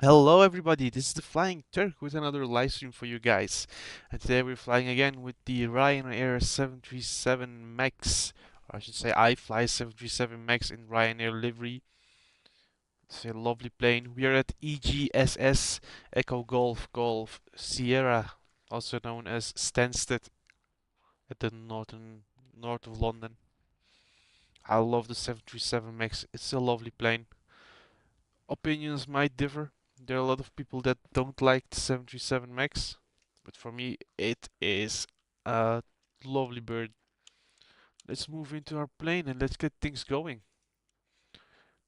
Hello everybody, this is the Flying Turk with another live stream for you guys. And today we're flying again with the Ryanair 737 MAX, or I should say IFLY 737 MAX in Ryanair livery. It's a lovely plane. We are at EGSS Echo Golf Sierra, also known as Stansted at the north of London. I love the 737 MAX. It's a lovely plane. Opinions might differ. There are a lot of people that don't like the 737 MAX, but for me, it is a lovely bird. Let's move into our plane and let's get things going.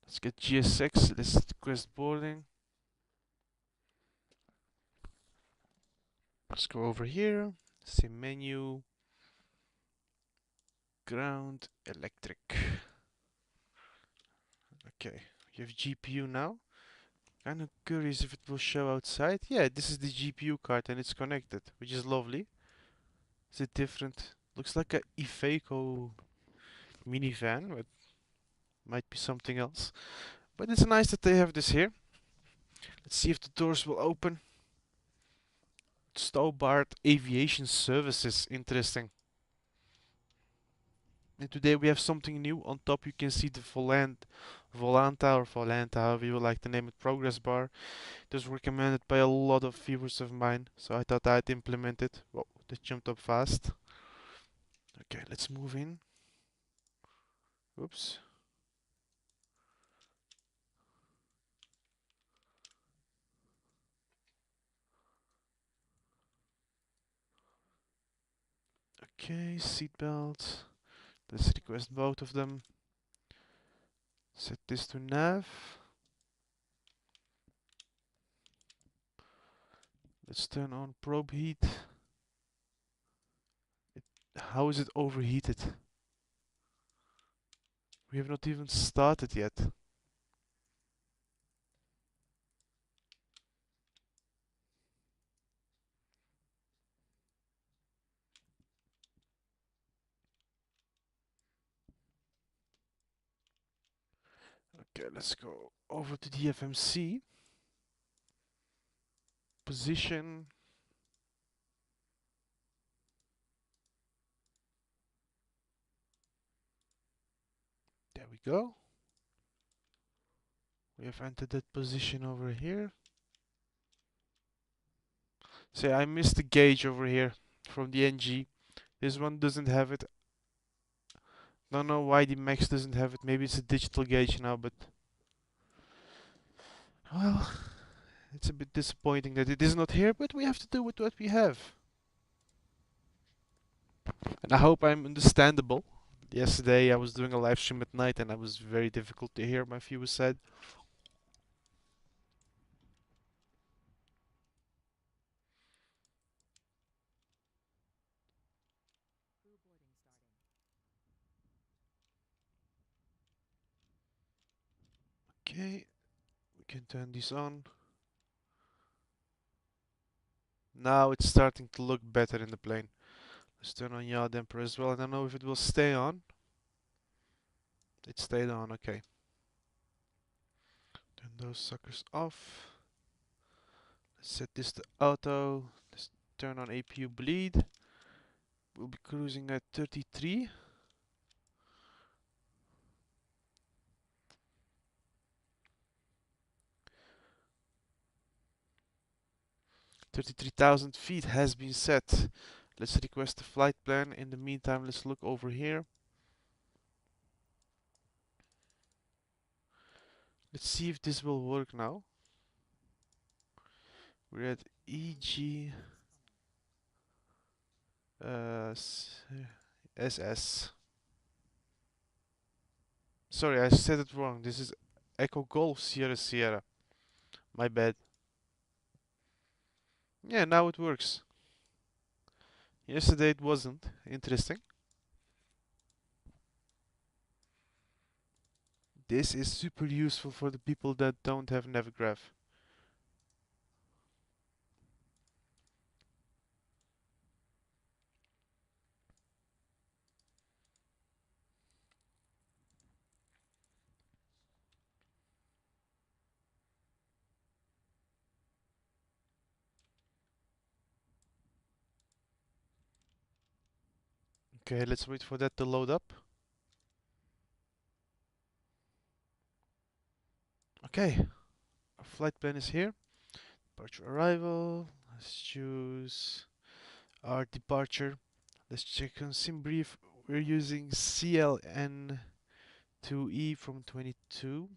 Let's get GSX, let's request boarding. Let's go over here, say menu, ground, electric. Okay, you have GPU now. Kind of curious if it will show outside. Yeah, this is the GPU card and it's connected, which is lovely. Is it different? Looks like a Iveco minivan, but might be something else. But it's nice that they have this here. Let's see if the doors will open. Stobart Aviation Services, interesting. And today we have something new. On top you can see the Volanta, however you would like to name it, progress bar. It was recommended by a lot of viewers of mine, so I thought I'd implement it. Whoa, that jumped up fast. Okay, let's move in. Oops. Okay, seatbelt. Let's request both of them. Set this to nav. Let's turn on probe heat. How is it overheated? We have not even started yet. Okay, let's go over to the FMC. Position. There we go. We have entered that position over here. Say, I missed the gauge over here from the NG. This one doesn't have it. Don't know why the Max doesn't have it. Maybe it's a digital gauge now, but well, it's a bit disappointing that it is not here, but we have to do with what we have. And I hope I'm understandable. Yesterday I was doing a live stream at night and I was very difficult to hear, my viewers said. Okay, we can turn this on. Now it's starting to look better in the plane. Let's turn on yaw damper as well. I don't know if it will stay on. It stayed on, okay. Turn those suckers off. Let's set this to auto. Let's turn on APU bleed. We'll be cruising at 33. 33,000 feet has been set. Let's request a flight plan. In the meantime, let's look over here. Let's see if this will work now. We're at EGSS. Sorry, I said it wrong. This is Echo Golf Sierra Sierra. My bad. Yeah, now it works. Yesterday it wasn't. Interesting. This is super useful for the people that don't have Navigraph. Okay, let's wait for that to load up. Okay, our flight plan is here. Departure arrival. Let's choose our departure. Let's check on SimBrief. We're using CLN2E from 22.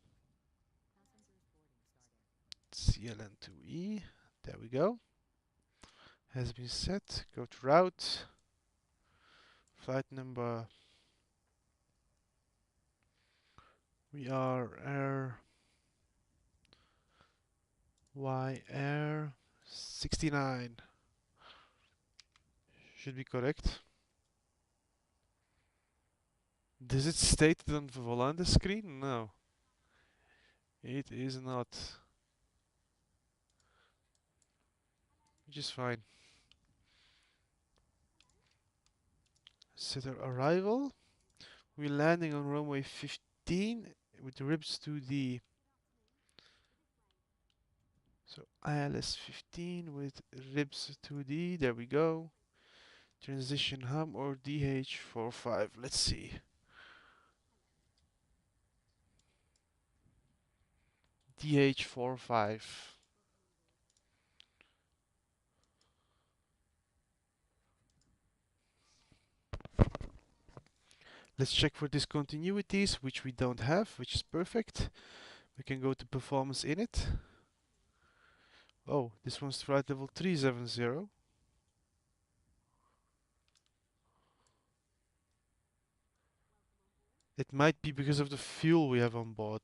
CLN2E. There we go. Has been set. Go to route. Flight number. We are Air Air 69. Should be correct. Does it state it on the Volanda screen? No. It is not. Which is fine. Set our arrival. We're landing on runway 15 with ribs to the. So ILS 15 with ribs to the. There we go. Transition hum or DH45. Let's see. DH45. Let's check for discontinuities, which we don't have, which is perfect. We can go to performance in it. Oh, this one's flight level 370. It might be because of the fuel we have on board.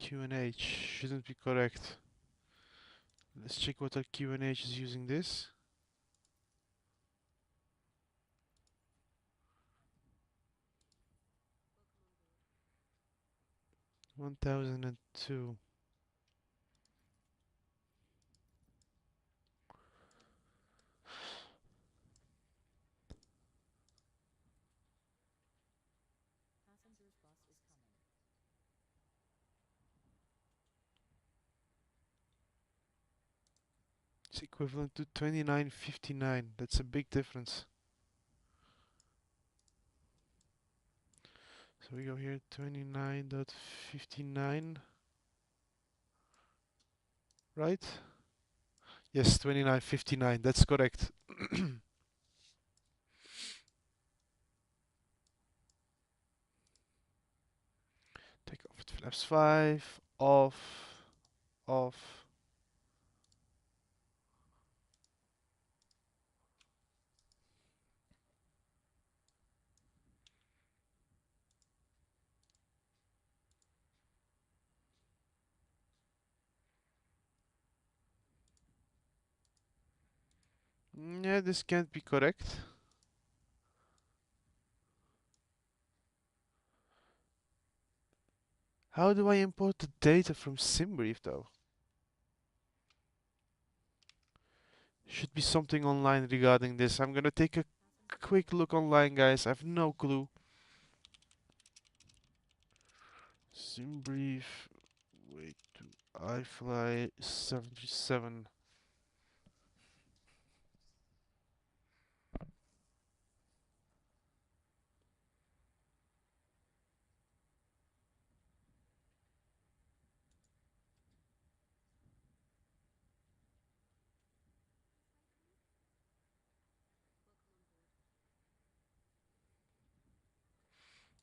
QNH shouldn't be correct. Let's check what our QNH is using this. 1002. It's equivalent to 2959. That's a big difference. So we go here 29.59. Right? Yes, 2959. That's correct. Take off at flaps 5. Off. Off. Yeah, this can't be correct. How do I import the data from SimBrief though? Should be something online regarding this. I'm gonna take a quick look online, guys. I have no clue. SimBrief. Wait to IFLY 77.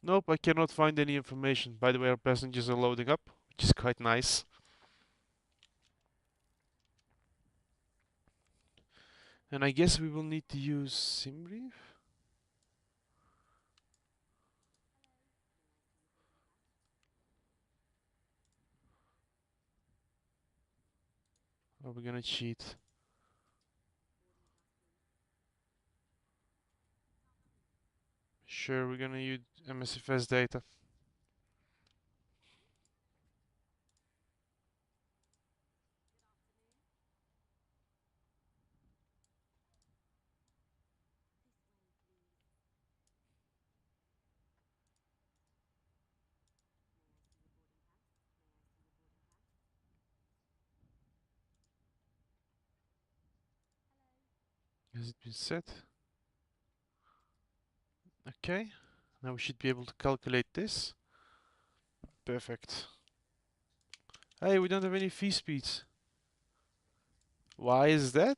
Nope, I cannot find any information. By the way, our passengers are loading up, which is quite nice. And I guess we will need to use SimBrief. Or we're gonna cheat. Sure, we're gonna use MSFS data. Has it been set? Okay. Now we should be able to calculate this. Perfect. Hey, we don't have any V speeds. Why is that?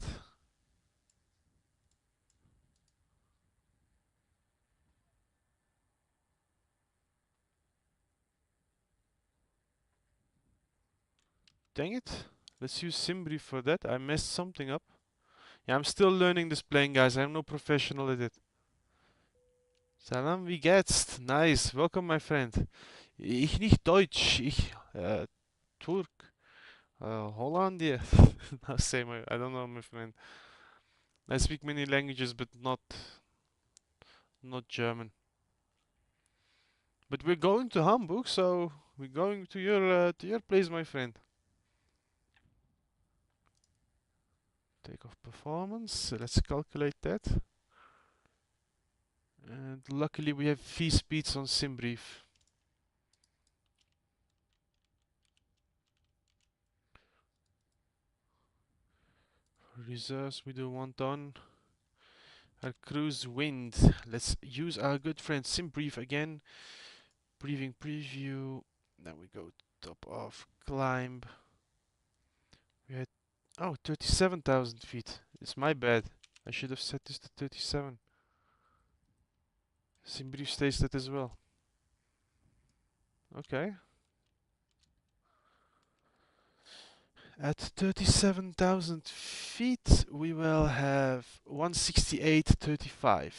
Dang it. Let's use SimBrief for that. I messed something up. Yeah, I'm still learning this plane, guys. I'm no professional at it. Salam, wie geht's? Nice. Welcome, my friend. Ich nicht Deutsch. Ich, Turk. Hollandia. No, same. I don't know, my friend. I speak many languages, but not German. But we're going to Hamburg, so we're going to your place, my friend. Takeoff performance. So let's calculate that. And luckily we have V speeds on SimBrief. Reserves, we do 1 ton. Our cruise wind. Let's use our good friend SimBrief again. Briefing preview. Then we go top off climb. We had 37,000 feet. It's my bad. I should have set this to 37. SimBrief stays that as well. Okay. At 37,000 feet, we will have 168.35.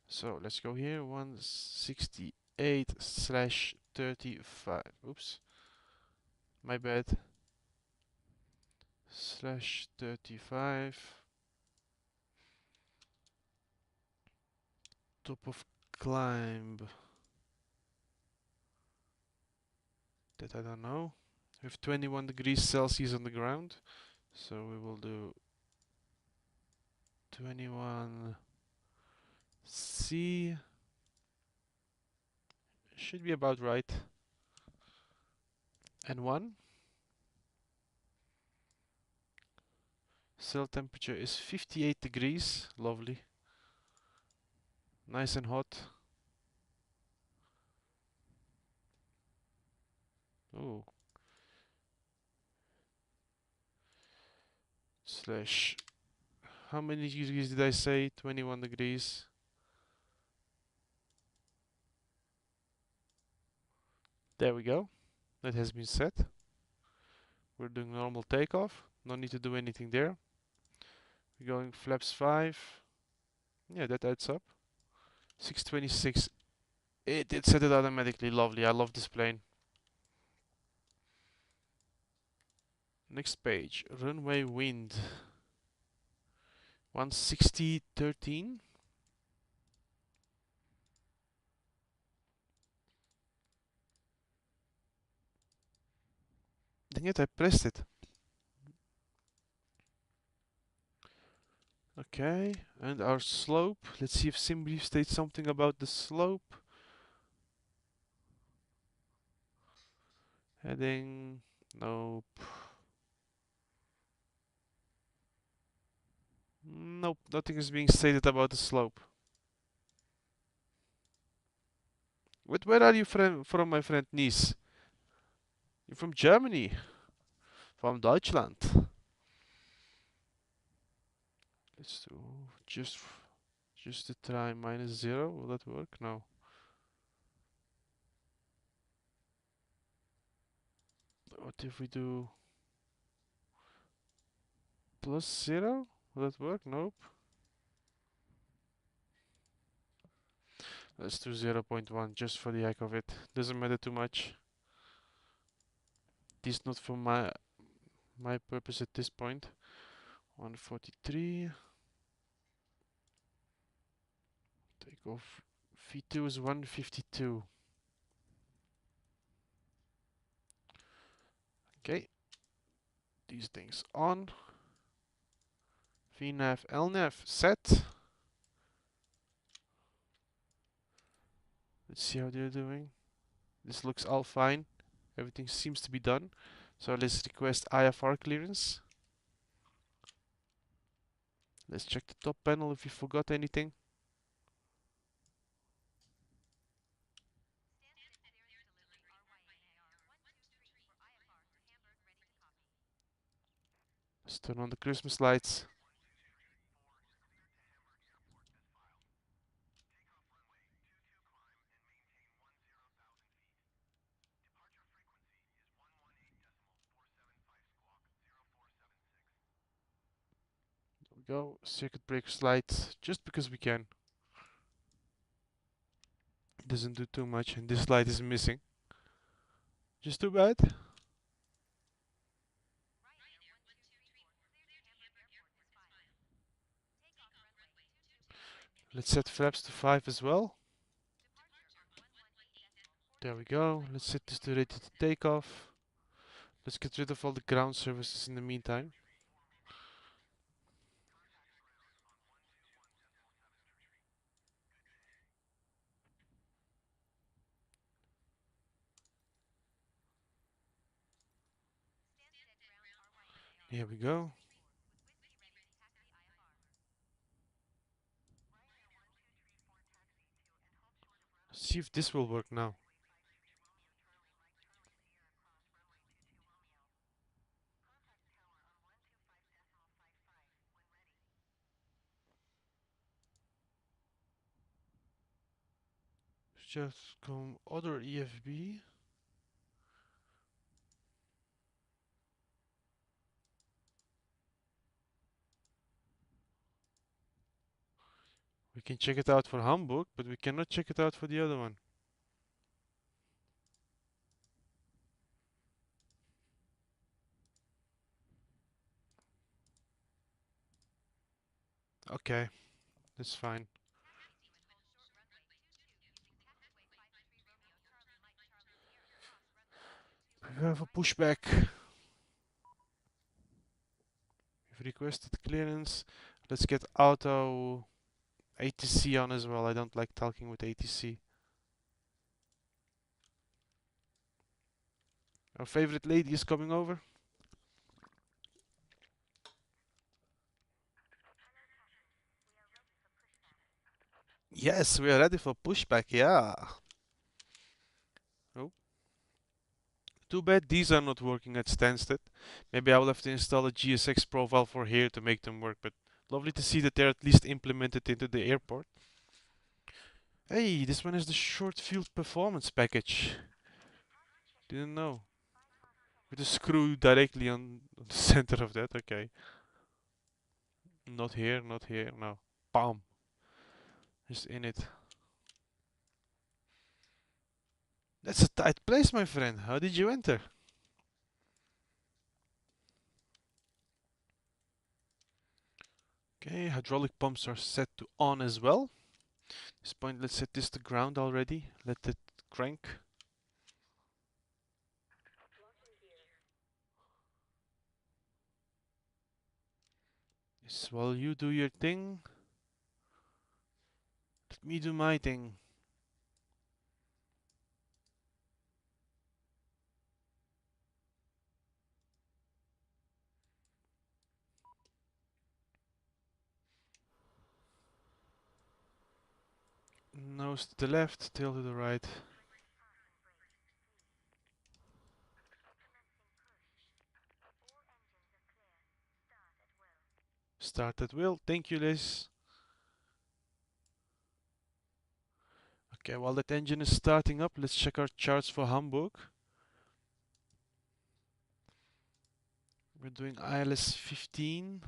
So let's go here, 168/35. Oops, my bad. /35. Top of climb. That I don't know. We have 21 degrees Celsius on the ground. So we will do 21 C. Should be about right. And 1. Cell temperature is 58 degrees. Lovely. Nice and hot. Oh. Slash. How many degrees did I say? 21 degrees. There we go. That has been set. We're doing normal takeoff. No need to do anything there. We're going flaps 5. Yeah, that adds up. 626. It did set it automatically. Lovely. I love this plane. Next page. Runway wind. 160.13. Dang it, I pressed it. Okay, and our slope. Let's see if SimBrief states something about the slope. Heading. Nope. Nope, nothing is being stated about the slope. Where are you from, my friend Nice? You're from Germany. From Deutschland. Let's do just to try -0. Will that work? No. What if we do +0? Will that work? Nope. Let's do 0.1 just for the heck of it. Doesn't matter too much. At least not for my purpose at this point. 143. Take off. V2 is 152. Okay. These things on. VNAV, LNAV set. Let's see how they're doing. This looks all fine. Everything seems to be done. So let's request IFR clearance. Let's check the top panel if we forgot anything. Let's turn on the Christmas lights. There we go. Circuit breaker light, just because we can. It doesn't do too much, and this light is missing. Just too bad. Let's set flaps to 5 as well. There we go. Let's set this to ready to take off. Let's get rid of all the ground services in the meantime. Here we go. See if this will work now. Just come other EFB. We can check it out for Hamburg, but we cannot check it out for the other one. Okay, that's fine. Prepare for pushback. We've requested clearance. Let's get auto ATC on as well. I don't like talking with ATC. Our favorite lady is coming over. Yes, we are ready for pushback, yeah. Oh. Too bad these are not working at Stansted. Maybe I will have to install a GSX profile for here to make them work, but lovely to see that they're at least implemented into the airport. Hey, this one is the short field performance package. Didn't know. With a screw directly on the center of that, okay. Not here, not here, no. Bam. Just in it. That's a tight place, my friend. How did you enter? Okay, hydraulic pumps are set to on as well. At this point, let's set this to ground already. Let it crank. Yes, while you do your thing, let me do my thing. Nose to the left, tail to the right. Start at will. Thank you, Liz. Okay, while that engine is starting up, let's check our charts for Hamburg. We're doing ILS 15.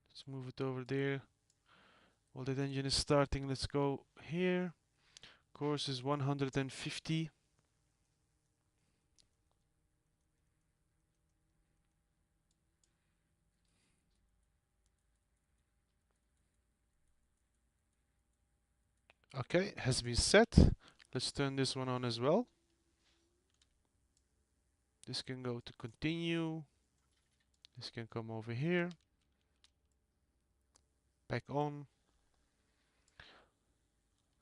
Let's move it over there. While that engine is starting, let's go here. Course is 150. Okay, has been set. Let's turn this one on as well. This can go to continue. This can come over here. Back on.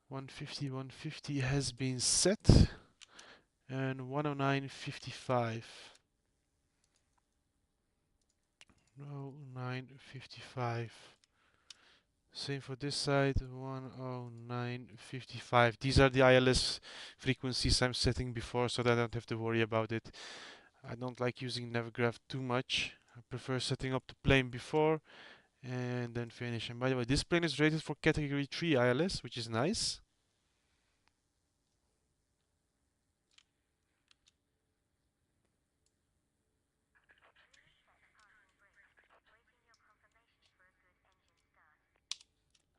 150, 150 has been set. And 109.55. 109.55. Same for this side, 109.55. These are the ILS frequencies I'm setting before, so that I don't have to worry about it. I don't like using Navigraph too much. I prefer setting up the plane before and then finish. And by the way, this plane is rated for category 3 ILS, which is nice.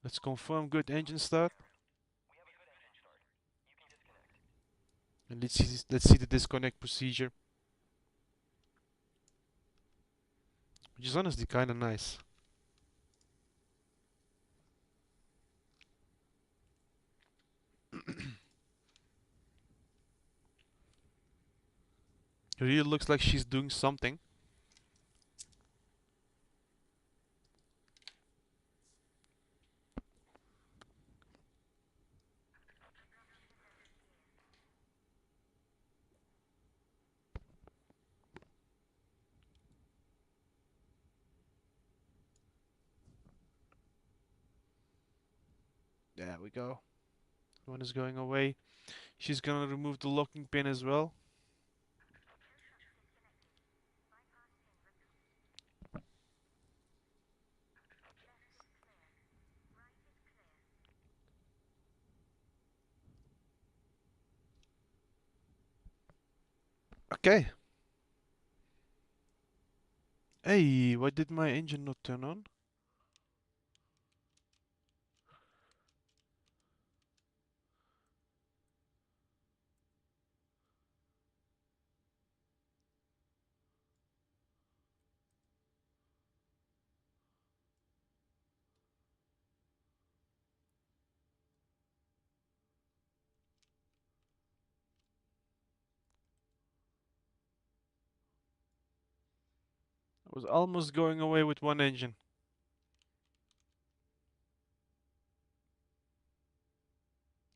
Let's confirm good engine start. And let's see the disconnect procedure, which is honestly kind of nice. It really looks like she's doing something. There we go. One is going away. She's gonna remove the locking pin as well. Okay. Hey, why did my engine not turn on? I was almost going away with one engine.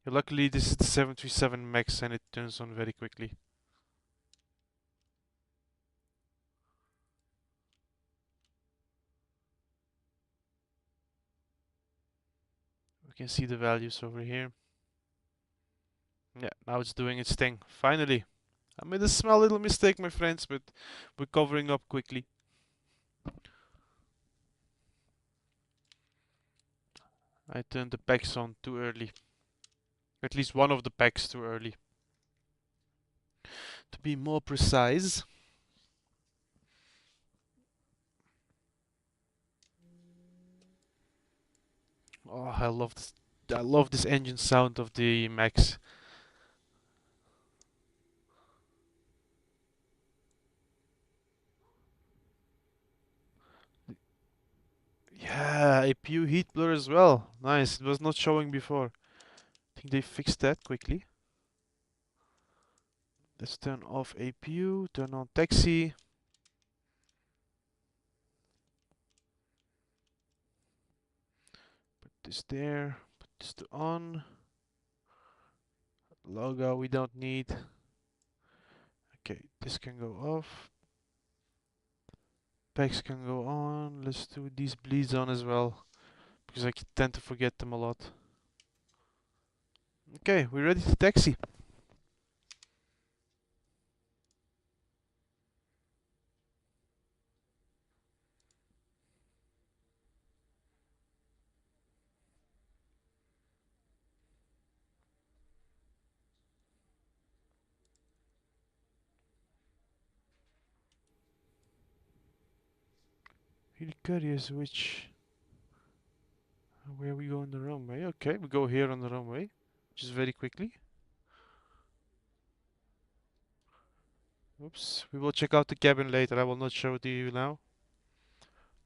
Luckily, this is the 737 MAX and it turns on very quickly. We can see the values over here. Yeah, now it's doing its thing. Finally. I made a small little mistake, my friends, but we're covering up quickly. I turned the packs on too early. At least one of the packs too early. To be more precise. Oh, I love this engine sound of the Max. Yeah, APU heat blur as well. Nice. It was not showing before. I think they fixed that quickly. Let's turn off APU, turn on taxi. Put this there, put this to on. Logo we don't need. Okay, this can go off. Packs can go on. Let's do these bleeds on as well, because I tend to forget them a lot. Okay, we're ready to taxi. Really curious where we go on the runway. Okay, we go here on the runway, just very quickly. Oops, we will check out the cabin later. I will not show it to you now.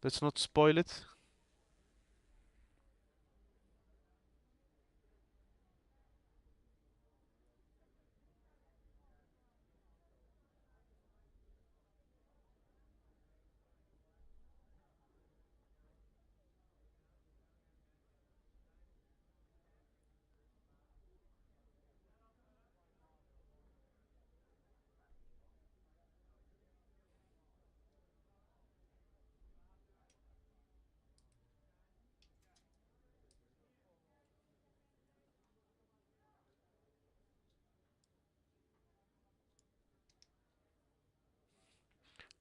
Let's not spoil it.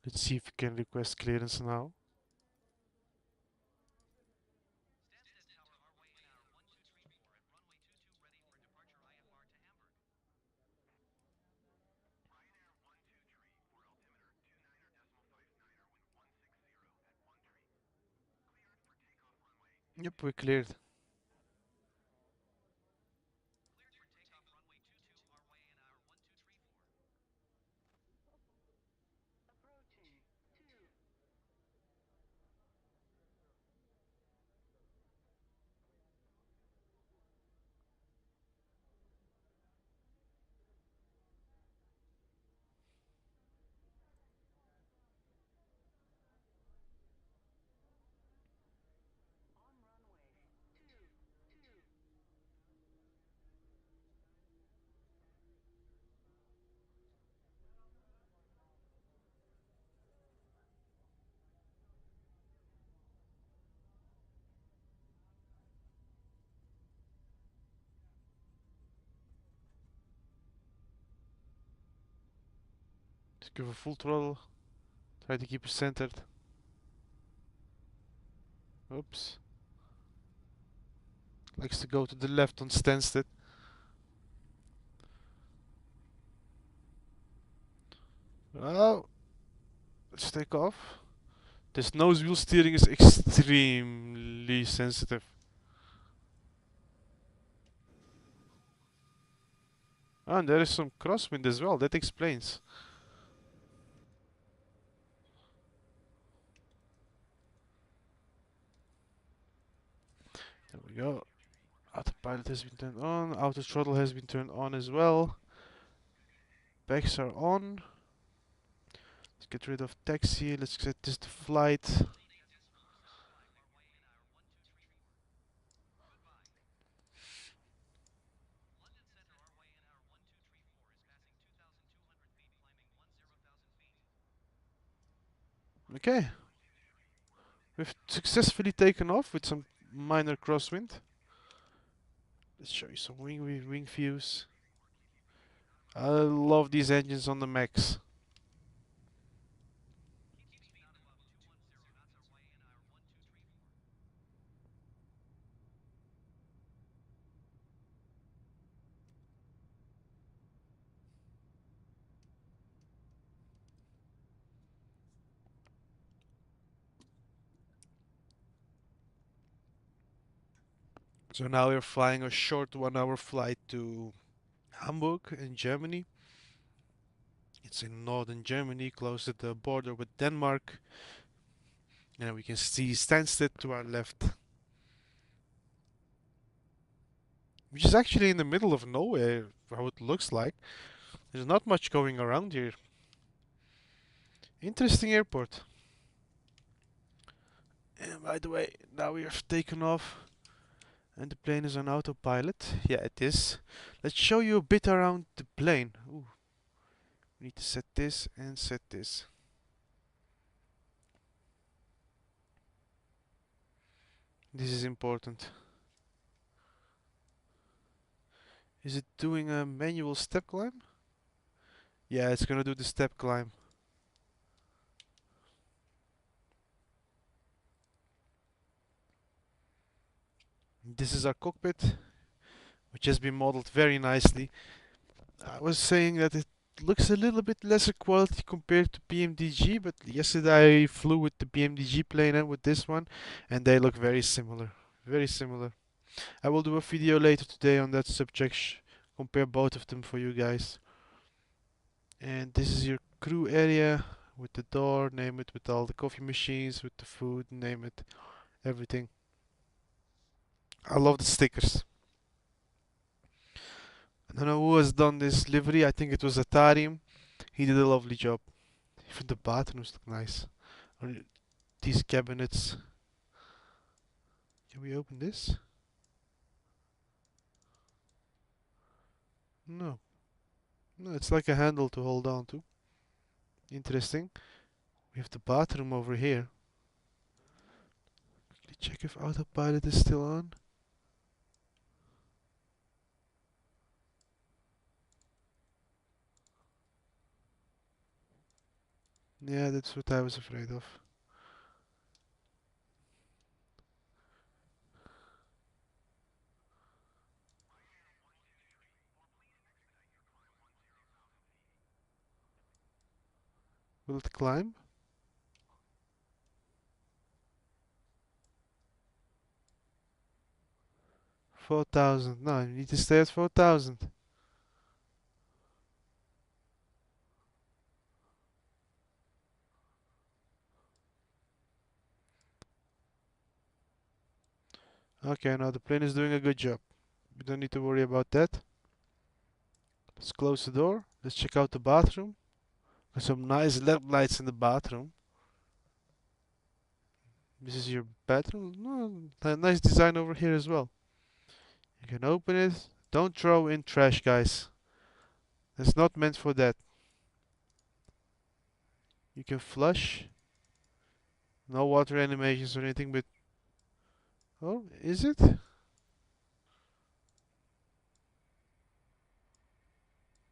Let's see if we can request clearance now. Yep, we're cleared. Just give a full throttle. Try to keep it centered. Oops. Likes to go to the left on Stansted. Oh, let's take off. This nose wheel steering is extremely sensitive. Oh, and there is some crosswind as well. That explains. There we go. Autopilot has been turned on. Auto throttle has been turned on as well. Backs are on. Let's get rid of taxi. Let's set this to flight. Okay. We've successfully taken off with some minor crosswind. Let's show you some wing views. I love these engines on the Max. So now we're flying a short 1 hour flight to Hamburg in Germany. It's in northern Germany, close to the border with Denmark. And we can see Stansted to our left, which is actually in the middle of nowhere, how it looks like. There's not much going around here. Interesting airport. And by the way, now we have taken off and the plane is on autopilot. Yeah, it is. Let's show you a bit around the plane. Ooh, we need to set this and set this. This is important. Is it doing a manual step climb? Yeah, it's gonna do the step climb. This is our cockpit, which has been modeled very nicely. I was saying that it looks a little bit lesser quality compared to pmdg, but yesterday I flew with the pmdg plane and with this one, and they look very similar. Very similar. I will do a video later today on that subject, compare both of them for you guys. And this is your crew area with the door, name it, with all the coffee machines, with the food, name it, everything. I love the stickers. I don't know who has done this livery. I think it was Atarium. He did a lovely job. Even the bathrooms look nice. Or these cabinets. Can we open this? No. No, it's like a handle to hold on to. Interesting. We have the bathroom over here. Quickly check if autopilot is still on. Yeah, that's what I was afraid of. Will it climb? 4,000. No, you need to stay at 4,000. Okay, now the plane is doing a good job. We don't need to worry about that. Let's close the door. Let's check out the bathroom. There's some nice LED lights in the bathroom. This is your bathroom. No, nice design over here as well. You can open it. Don't throw in trash, guys. It's not meant for that. You can flush. No water animations or anything, but oh, is it?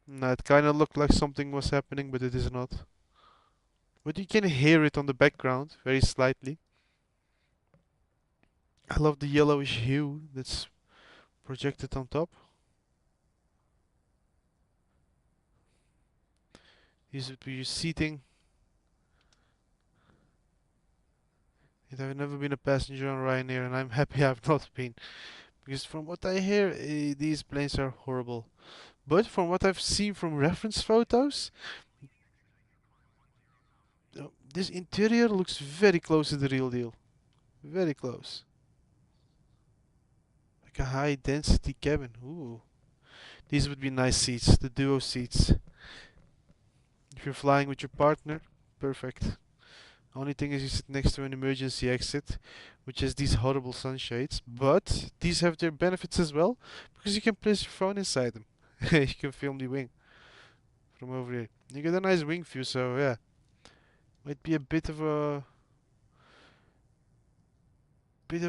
No, it kind of looked like something was happening, but it is not. But you can hear it on the background, very slightly. I love the yellowish hue that's projected on top. These would be your seating. I've never been a passenger on Ryanair, and I'm happy I've not been. Because from what I hear, these planes are horrible. But from what I've seen from reference photos, this interior looks very close to the real deal. Very close. Like a high density cabin. Ooh. These would be nice seats, the duo seats. If you're flying with your partner, perfect. Only thing is you sit next to an emergency exit, which has these horrible sunshades. But these have their benefits as well, because you can place your phone inside them. You can film the wing from over here. You get a nice wing view, so yeah. Might be a bit of a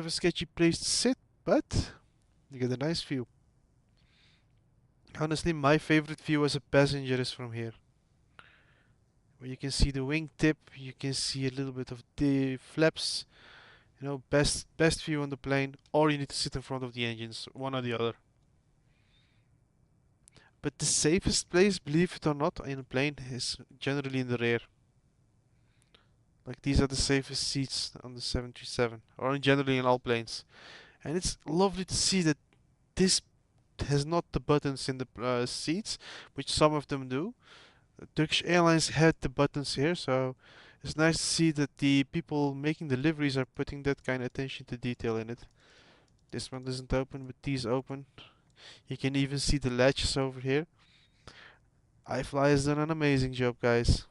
sketchy place to sit, but you get a nice view. Honestly, my favorite view as a passenger is from here, where you can see the wingtip, you can see a little bit of the flaps. You know, best view on the plane, or you need to sit in front of the engines, one or the other. But the safest place, believe it or not, in a plane is generally in the rear. Like these are the safest seats on the 737, or generally in all planes. And it's lovely to see that this has not the buttons in the seats, which some of them do. Turkish Airlines had the buttons here, so it's nice to see that the people making deliveries are putting that kind of attention to detail in it. This one doesn't open, but these open. You can even see the latches over here. IFLY has done an amazing job, guys.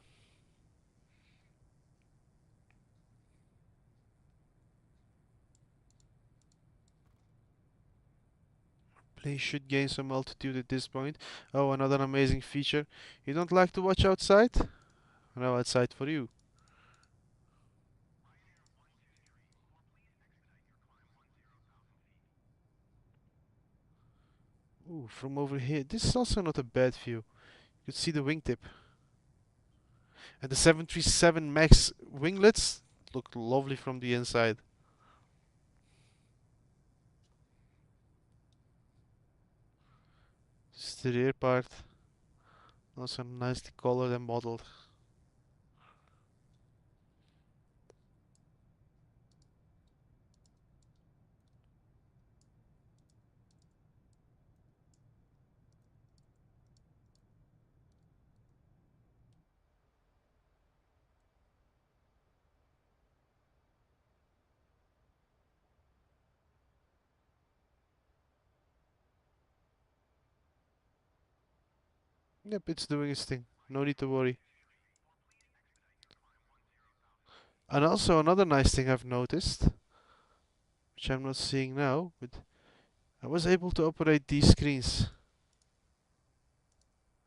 Plane should gain some altitude at this point. Oh, another amazing feature. You don't like to watch outside? No outside for you. Ooh, from over here. This is also not a bad view. You could see the wingtip. And the 737 MAX winglets look lovely from the inside. This is the rear part. Also nicely colored and modeled. Yep, it's doing its thing. No need to worry. And also another nice thing I've noticed, which I'm not seeing now, but I was able to operate these screens.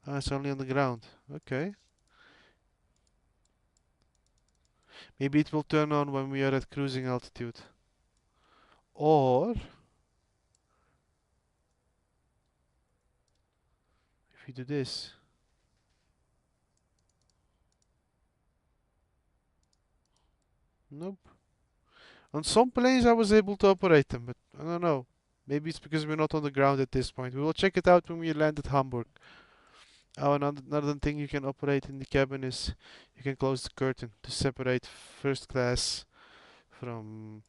Ah, it's only on the ground. Okay. Maybe it will turn on when we are at cruising altitude. Or, if we do this. Nope. On some planes I was able to operate them, but I don't know. Maybe it's because we're not on the ground at this point. We will check it out when we land at Hamburg. Oh, another thing you can operate in the cabin is you can close the curtain to separate first class from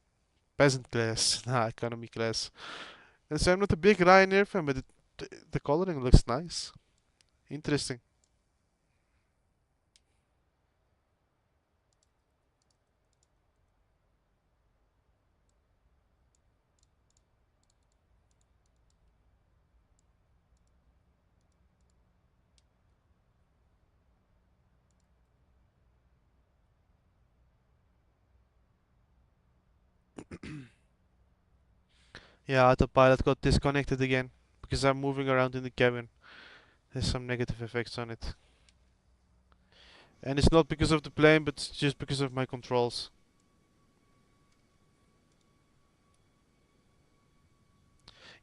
peasant class, nah, economy class. And so I'm not a big Ryanair fan, but the coloring looks nice. Interesting. Yeah, autopilot got disconnected again because I'm moving around in the cabin. There's some negative effects on it. And it's not because of the plane, but it's just because of my controls.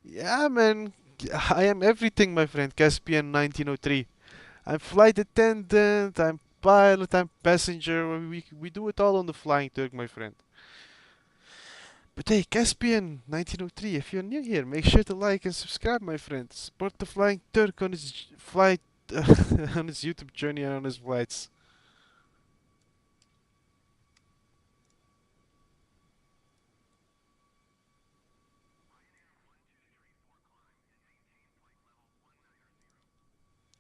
Yeah, man. I am everything, my friend. Caspian 1903. I'm flight attendant, I'm pilot, I'm passenger. We do it all on the Flying Turk, my friend. But hey, Caspian 1903, if you're new here, make sure to like and subscribe, my friend. Support the Flying Turk on his flight, on his YouTube journey and on his flights.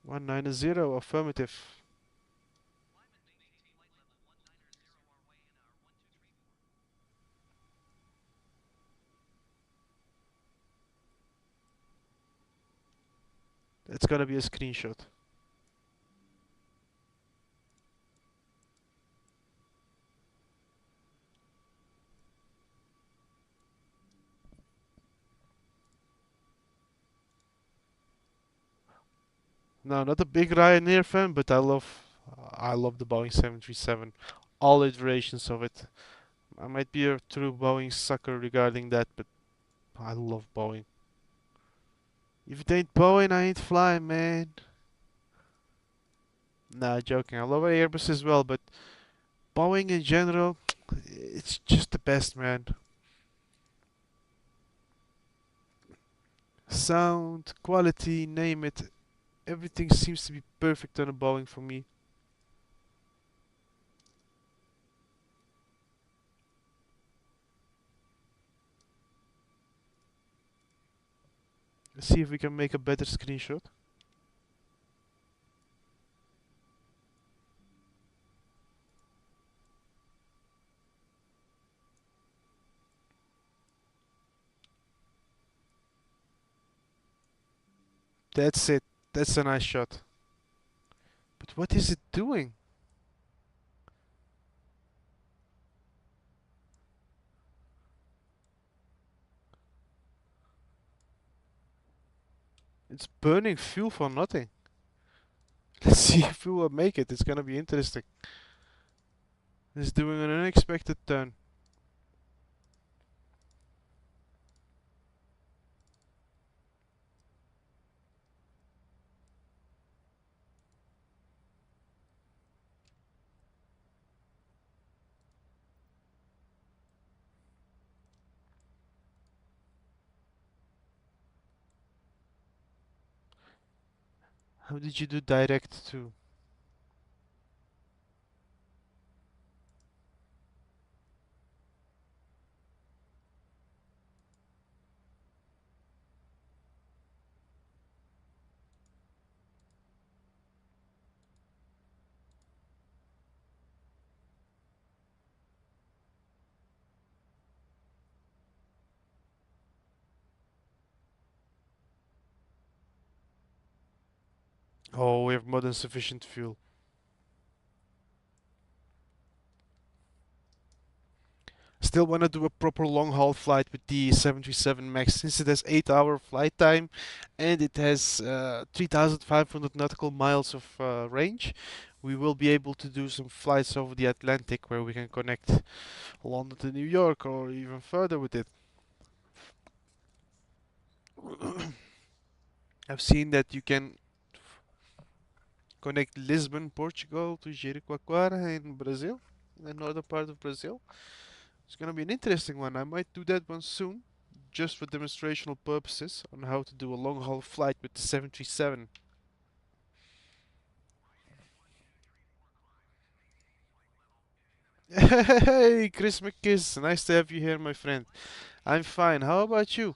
One nine zero, affirmative. That's gonna be a screenshot. No, not a big Ryanair fan, but I love the Boeing 737, all iterations of it. I might be a true Boeing sucker regarding that, but I love Boeing. If it ain't Boeing, I ain't flying, man. Nah, joking. I love Airbus as well, but Boeing in general, it's just the best, man. Sound, quality, name it. Everything seems to be perfect on a Boeing for me. Let's see if we can make a better screenshot. That's it. That's a nice shot. But what is it doing? It's burning fuel for nothing. Let's see if we will make it. It's gonna be interesting. It's doing an unexpected turn. How did you do direct to? Oh, we have more than sufficient fuel. Still want to do a proper long haul flight with the 737 MAX since it has 8-hour flight time and it has 3,500 nautical miles of range. We will be able to do some flights over the Atlantic where we can connect London to New York or even further with it. I've seen that you can connect Lisbon, Portugal to Jericoacoara in Brazil. in the northern part of Brazil. It's gonna be an interesting one. I might do that one soon, just for demonstrational purposes, on how to do a long haul flight with the 737. Hey, Chris McKiss, nice to have you here, my friend. I'm fine. How about you?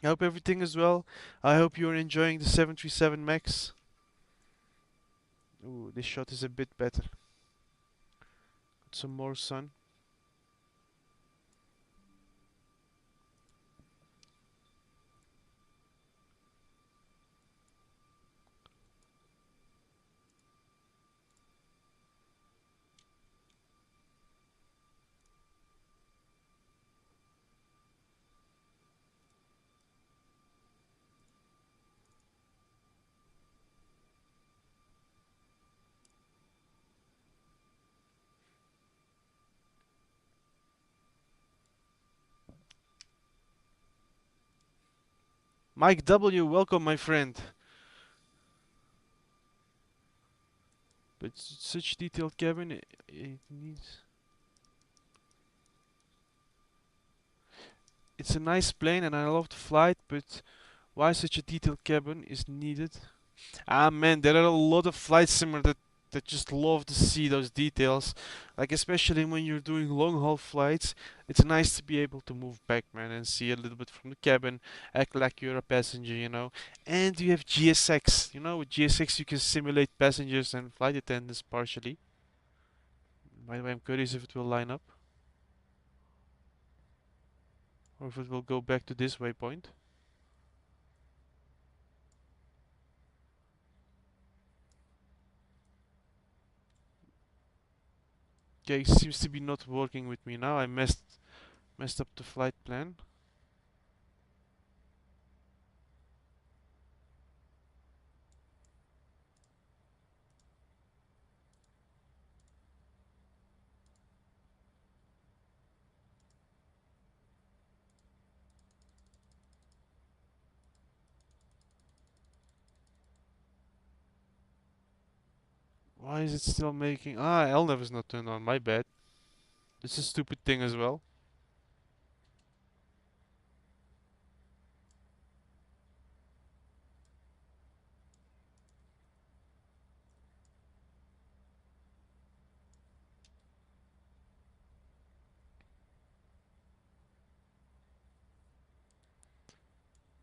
I hope everything is well. I hope you're enjoying the 737 MAX. Ooh, this shot is a bit better. Got some more sun. Mike W, welcome, my friend. But such detailed cabin, it needs. It's a nice plane and I love the flight, but why such a detailed cabin is needed? Ah man, there are a lot of flight simmers that just love to see those details. Like especially when you're doing long haul flights, it's nice to be able to move back, man, and see a little bit from the cabin, act like you're a passenger, you know. And you have GSX, you know, with GSX you can simulate passengers and flight attendants partially. By the way, I'm curious if it will line up or if it will go back to this waypoint. Okay, it seems to be not working with me now. I messed up the flight plan. Why is it still making... Ah, LNAV is not turned on, my bad. It's a stupid thing as well.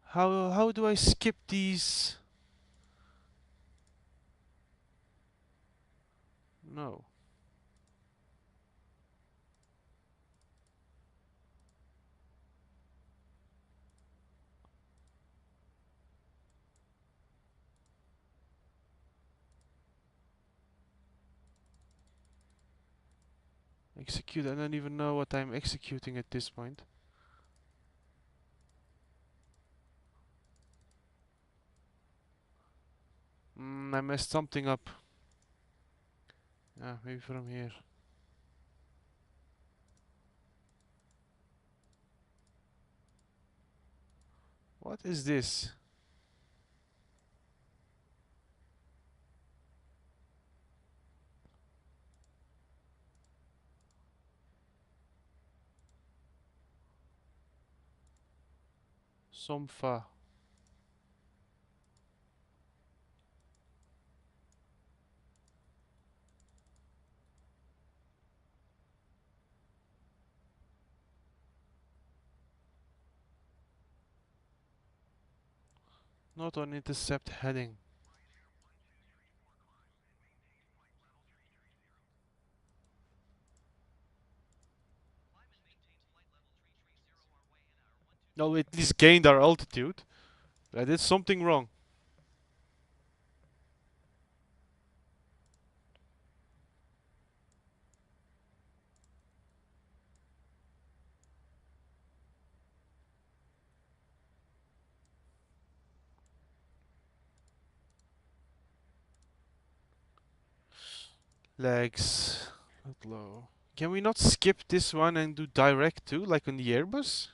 How do I skip these? No. Execute, I don't even know what I'm executing at this point. I messed something up. Ah, maybe from here. What is this? Somfa. Not on intercept heading. No, we at least gained our altitude. But I did something wrong. Legs. Not low. Can we not skip this one and do direct too, like on the Airbus?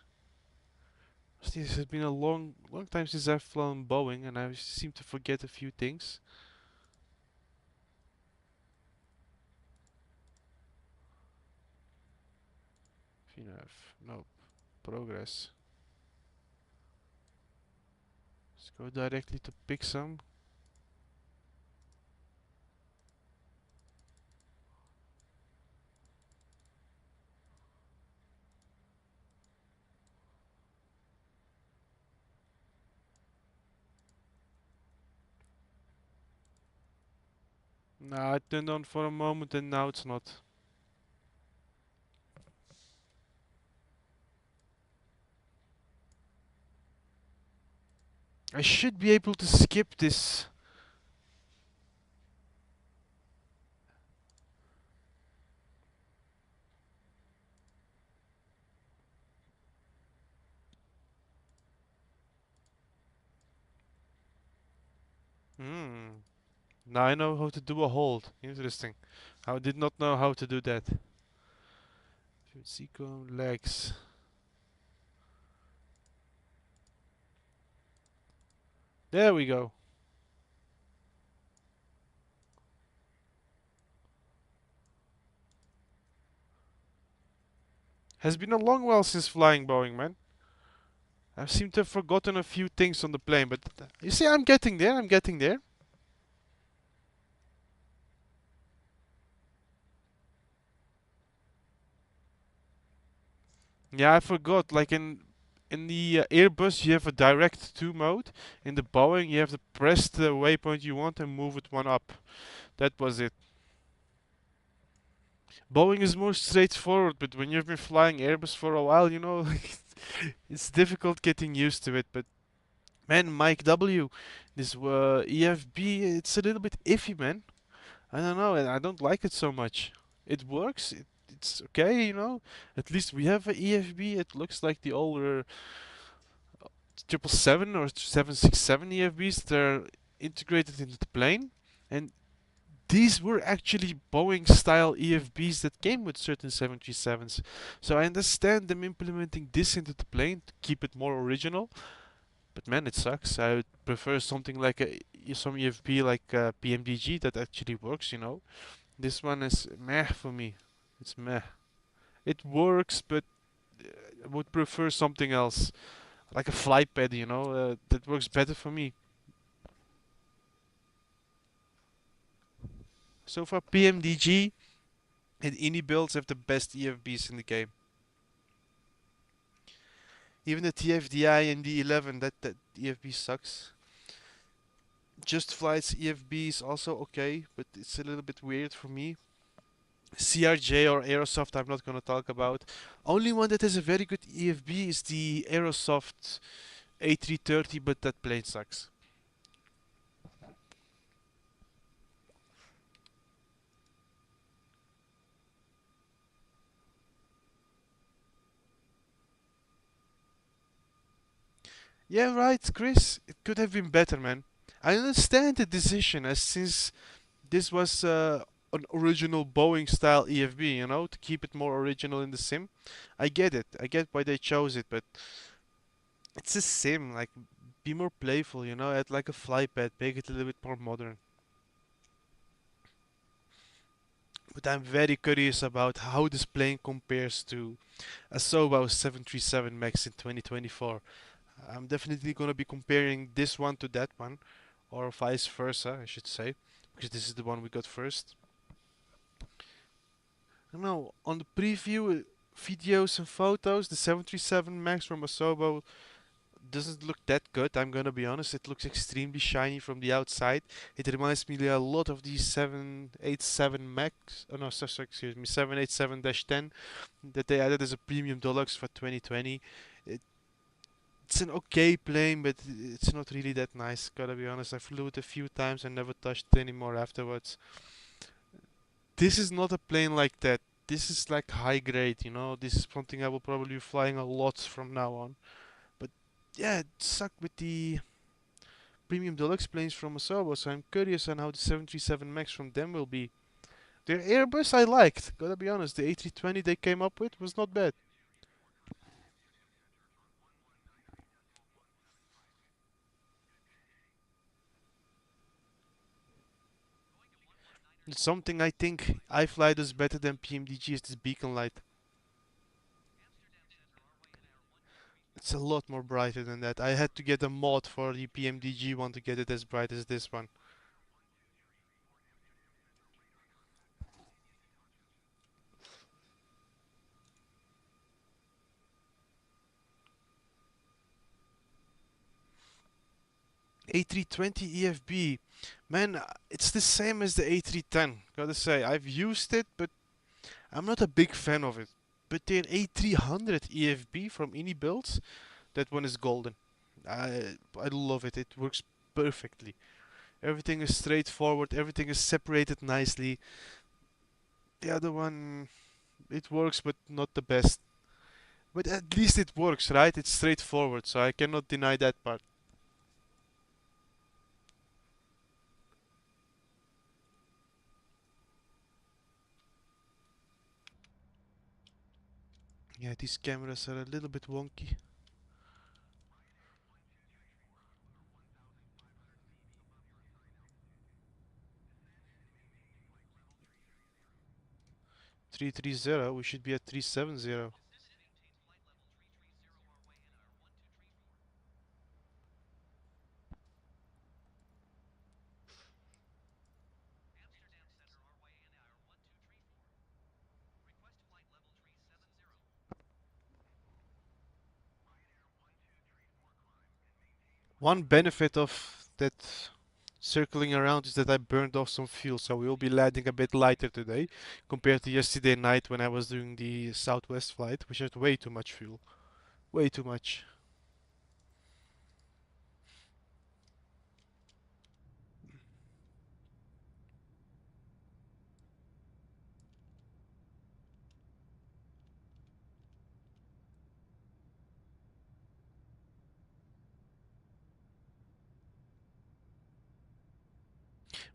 This has been a long time since I've flown Boeing, and I seem to forget a few things. VNAV. No. Progress. Let's go directly to pick some. Nah, I turned on for a moment and now it's not. I should be able to skip this. Hmm. Now I know how to do a hold. Interesting. I did not know how to do that. Sequence legs. There we go. Has been a long while since flying Boeing, man. I seem to have forgotten a few things on the plane, but you see, I'm getting there. I'm getting there. Yeah, I forgot. Like in the Airbus, you have a direct to mode. In the Boeing, you have to press the waypoint you want and move it one up. That was it. Boeing is more straightforward, but when you've been flying Airbus for a while, you know, like, it's difficult getting used to it. But man, Mike W, this EFB, it's a little bit iffy, man. I don't know, and I don't like it so much. It works, it's okay, you know. At least we have a EFB. It looks like the older 777 or 767 EFBs. They're integrated into the plane, and these were actually Boeing style EFBs that came with certain 737s. So I understand them implementing this into the plane to keep it more original. But man, it sucks. I would prefer something like some EFB like pmdg that actually works, you know. This one is meh for me. It's meh. It works, but I would prefer something else, like a fly pad, you know, that works better for me. So far, pmdg and Ini builds have the best EFBs in the game. Even the TFDI and the 11, that EFB sucks. Just Flight's EFB is also okay, but it's a little bit weird for me. CRJ or Aerosoft, I'm not gonna talk about. Only one that has a very good EFB is the Aerosoft A330, but that plane sucks. Yeah, right, Chris. It could have been better, man. I understand the decision, as since this was an original Boeing style EFB, you know, to keep it more original in the sim. I get it. I get why they chose it, but it's a sim. Like, be more playful, you know. Add like a fly pad, make it a little bit more modern. But I'm very curious about how this plane compares to a Sobo 737 Max in 2024. I'm definitely gonna be comparing this one to that one, or vice versa, I should say, because this is the one we got first. No, on the preview videos and photos, the 737 Max from Asobo doesn't look that good. I'm gonna be honest. It looks extremely shiny from the outside. It reminds me a lot of the 787 Max. Oh no, excuse me, 787-10 that they added as a premium deluxe for 2020. It's an okay plane, but it's not really that nice. Gotta be honest. I flew it a few times and never touched it anymore afterwards. This is not a plane like that. This is like high grade, you know. This is something I will probably be flying a lot from now on. But yeah, it sucked with the premium deluxe planes from Asobo, so I'm curious on how the 737 Max from them will be. Their Airbus I liked, gotta be honest. The A320 they came up with was not bad. It's something I think IFLY does better than PMDG is this beacon light. It's a lot more brighter than that. I had to get a mod for the pmdg one to get it as bright as this one. A320 EFB. Man, it's the same as the A310. Gotta say, I've used it, but I'm not a big fan of it. But the A300 EFB from Ini Builds, that one is golden. I love it. It works perfectly. Everything is straightforward. Everything is separated nicely. The other one, it works, but not the best. But at least it works, right? It's straightforward, so I cannot deny that part. Yeah, these cameras are a little bit wonky. 330, we should be at 370. One benefit of that circling around is that I burned off some fuel, so we will be landing a bit lighter today compared to yesterday night when I was doing the Southwest flight, which had way too much fuel. Way too much.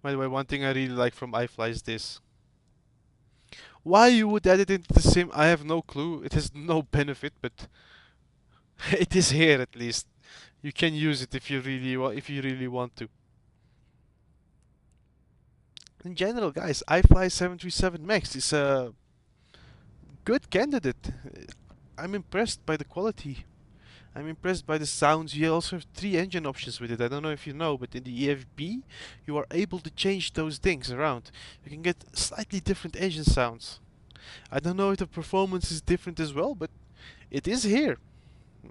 By the way, one thing I really like from iFly is this. Why you would add it into the sim, I have no clue. It has no benefit, but it is here at least. You can use it if you really want to. In general, guys, iFly 737 Max is a good candidate. I'm impressed by the quality. I'm impressed by the sounds. You also have three engine options with it. I don't know if you know, but in the EFB, you are able to change those things around. You can get slightly different engine sounds. I don't know if the performance is different as well, but it is here.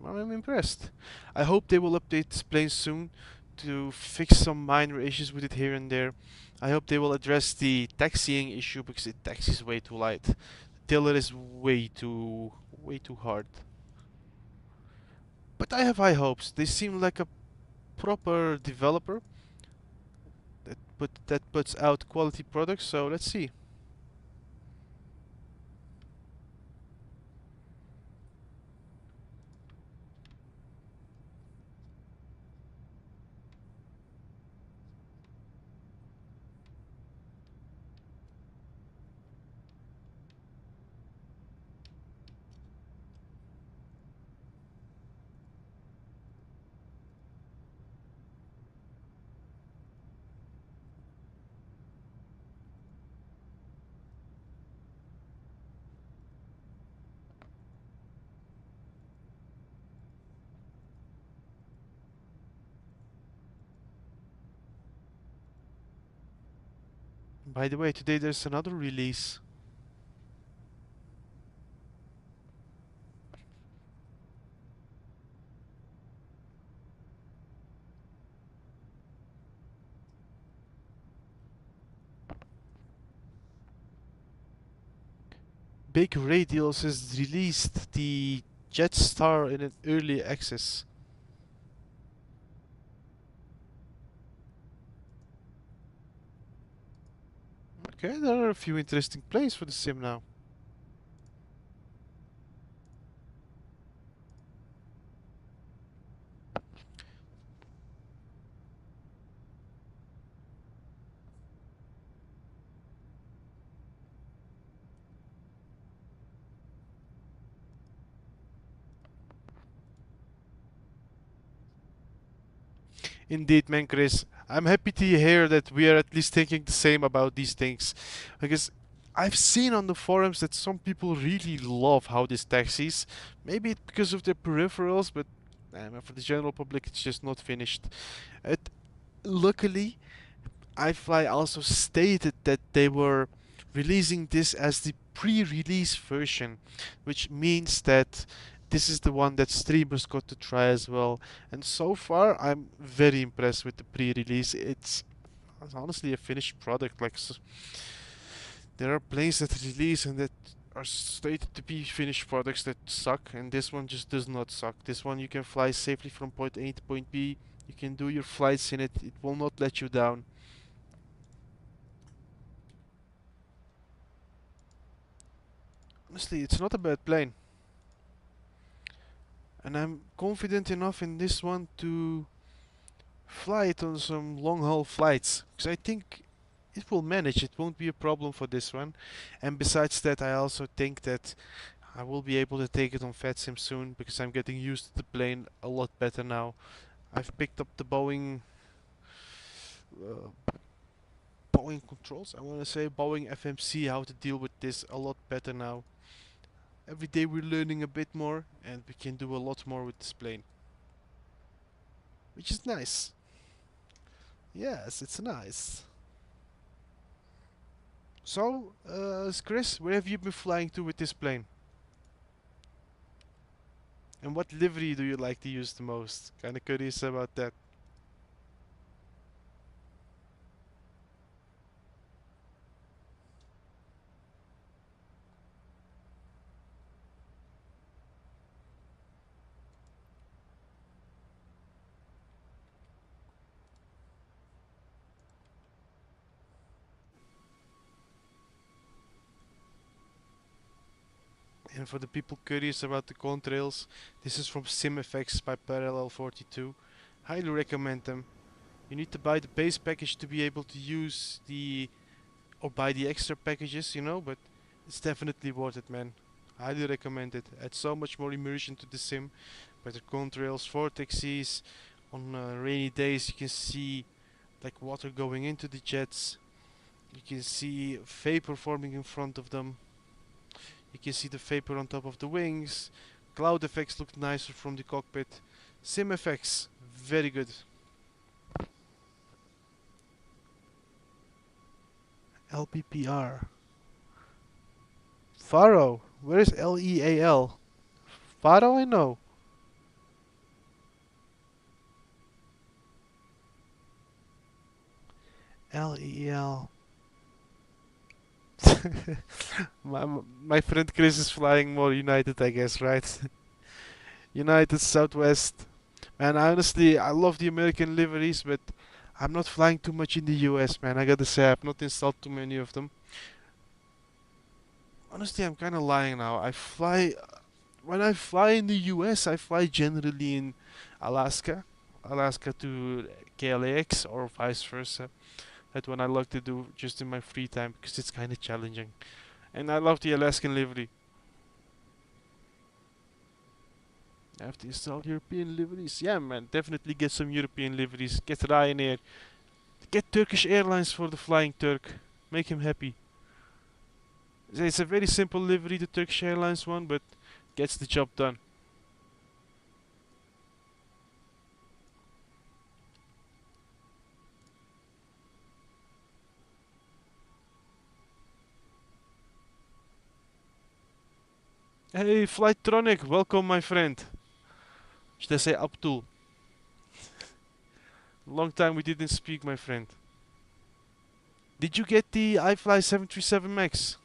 I'm impressed. I hope they will update this plane soon to fix some minor issues with it here and there. I hope they will address the taxiing issue because it taxis way too light. Tiller is way too hard. But I have high hopes. They seem like a proper developer that puts out quality products. So let's see. By the way, today there's another release. Big Radials has released the Jetstar in an early access. Okay, there are a few interesting plays for the sim now. Indeed, man, Chris. I'm happy to hear that we are at least thinking the same about these things. Because I've seen on the forums that some people really love how this taxis. Maybe it's because of their peripherals, but for the general public, it's just not finished. It, luckily, iFly also stated that they were releasing this as the pre-release version, which means that this is the one that streamers got to try as well. And so far, I'm very impressed with the pre-release. It's honestly a finished product. There are planes that release and that are stated to be finished products that suck, and this one just does not suck. This one you can fly safely from point A to point B. You can do your flights in it. It will not let you down. Honestly, it's not a bad plane. And I'm confident enough in this one to fly it on some long haul flights. Because I think it will manage, it won't be a problem for this one. And besides that, I also think that I will be able to take it on FatSim soon because I'm getting used to the plane a lot better now. I've picked up the Boeing controls, I want to say Boeing FMC, how to deal with this a lot better now. Every day we're learning a bit more and we can do a lot more with this plane. Which is nice. Yes, it's nice. So, Chris, where have you been flying to with this plane? And what livery do you like to use the most? Kinda curious about that. And for the people curious about the contrails, this is from SimFX by Parallel 42. Highly recommend them. You need to buy the base package to be able to use or buy the extra packages, but it's definitely worth it, man. Highly recommend it. Adds so much more immersion to the sim. Better contrails, vortexes. On rainy days, you can see like water going into the jets. You can see vapor forming in front of them. You can see the vapor on top of the wings. Cloud effects look nicer from the cockpit. Sim effects, very good. LPPR. Faro. Where is LEAL? Faro, I know. LEL. my friend Chris is flying more United, I guess, right? United Southwest. Man, honestly, I love the American liveries, but I'm not flying too much in the US, man. I gotta say, I've not installed too many of them. Honestly, I'm kind of lying now. When I fly in the US, I fly generally in Alaska, Alaska to KLAX or vice versa. That's what I like to do just in my free time because it's kind of challenging. And I love the Alaskan livery. I have to install European liveries. Yeah, man, definitely get some European liveries. Get Ryanair. Get Turkish Airlines for the Flying Turk. Make him happy. It's a very simple livery, the Turkish Airlines one, but gets the job done. Hey, Flighttronic, welcome, my friend. Should I say Abdul? Long time we didn't speak, my friend. Did you get the iFly 737 Max?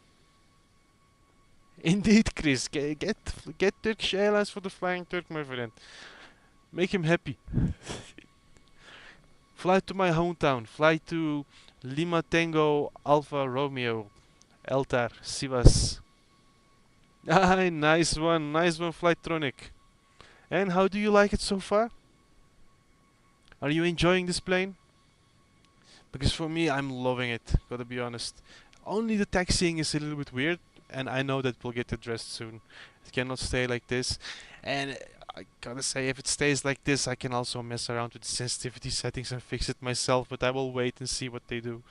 Indeed, Chris. Get Turkish Airlines for the Flying Turk, my friend. Make him happy. Fly to my hometown. Fly to Lima Tango Alpha Romeo. Eltar, Sivas. Ah, nice one, Flighttronic. And how do you like it so far? Are you enjoying this plane? Because for me, I'm loving it, gotta be honest. Only the taxiing is a little bit weird, and I know that will get addressed soon. It cannot stay like this. And I gotta say, if it stays like this, I can also mess around with the sensitivity settings and fix it myself, but I will wait and see what they do.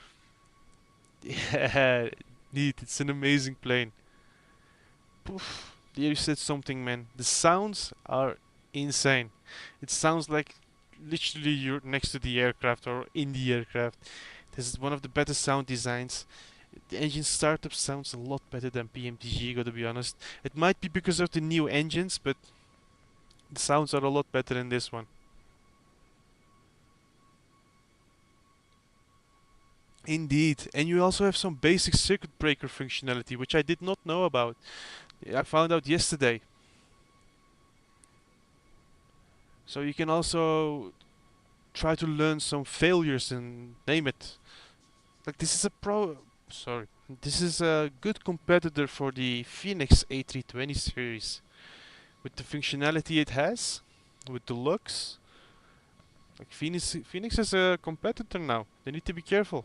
Yeah, Neat, it's an amazing plane. Poof. There you said something, man. The sounds are insane. It sounds like literally you're next to the aircraft or in the aircraft. This is one of the better sound designs. The engine startup sounds a lot better than pmdg, gotta be honest. It might be because of the new engines, but the sounds are a lot better in this one. Indeed, and you also have some basic circuit breaker functionality, which I did not know about. I found out yesterday. So you can also try to learn some failures and name it. Like this is a pro. Sorry, this is a good competitor for the Phoenix A320 series with the functionality it has, with the looks. Like Phoenix is a competitor now. They need to be careful.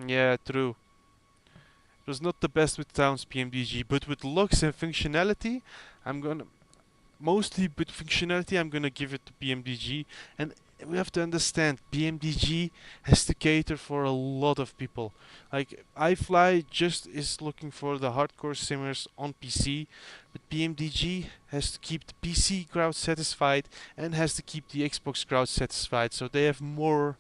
Yeah, true. It was not the best with Towns PMDG, but with looks and functionality, I'm gonna mostly with functionality, I'm gonna give it to PMDG. And we have to understand, PMDG has to cater for a lot of people. Like iFly just is looking for the hardcore simmers on PC, but PMDG has to keep the PC crowd satisfied and has to keep the Xbox crowd satisfied. So they have more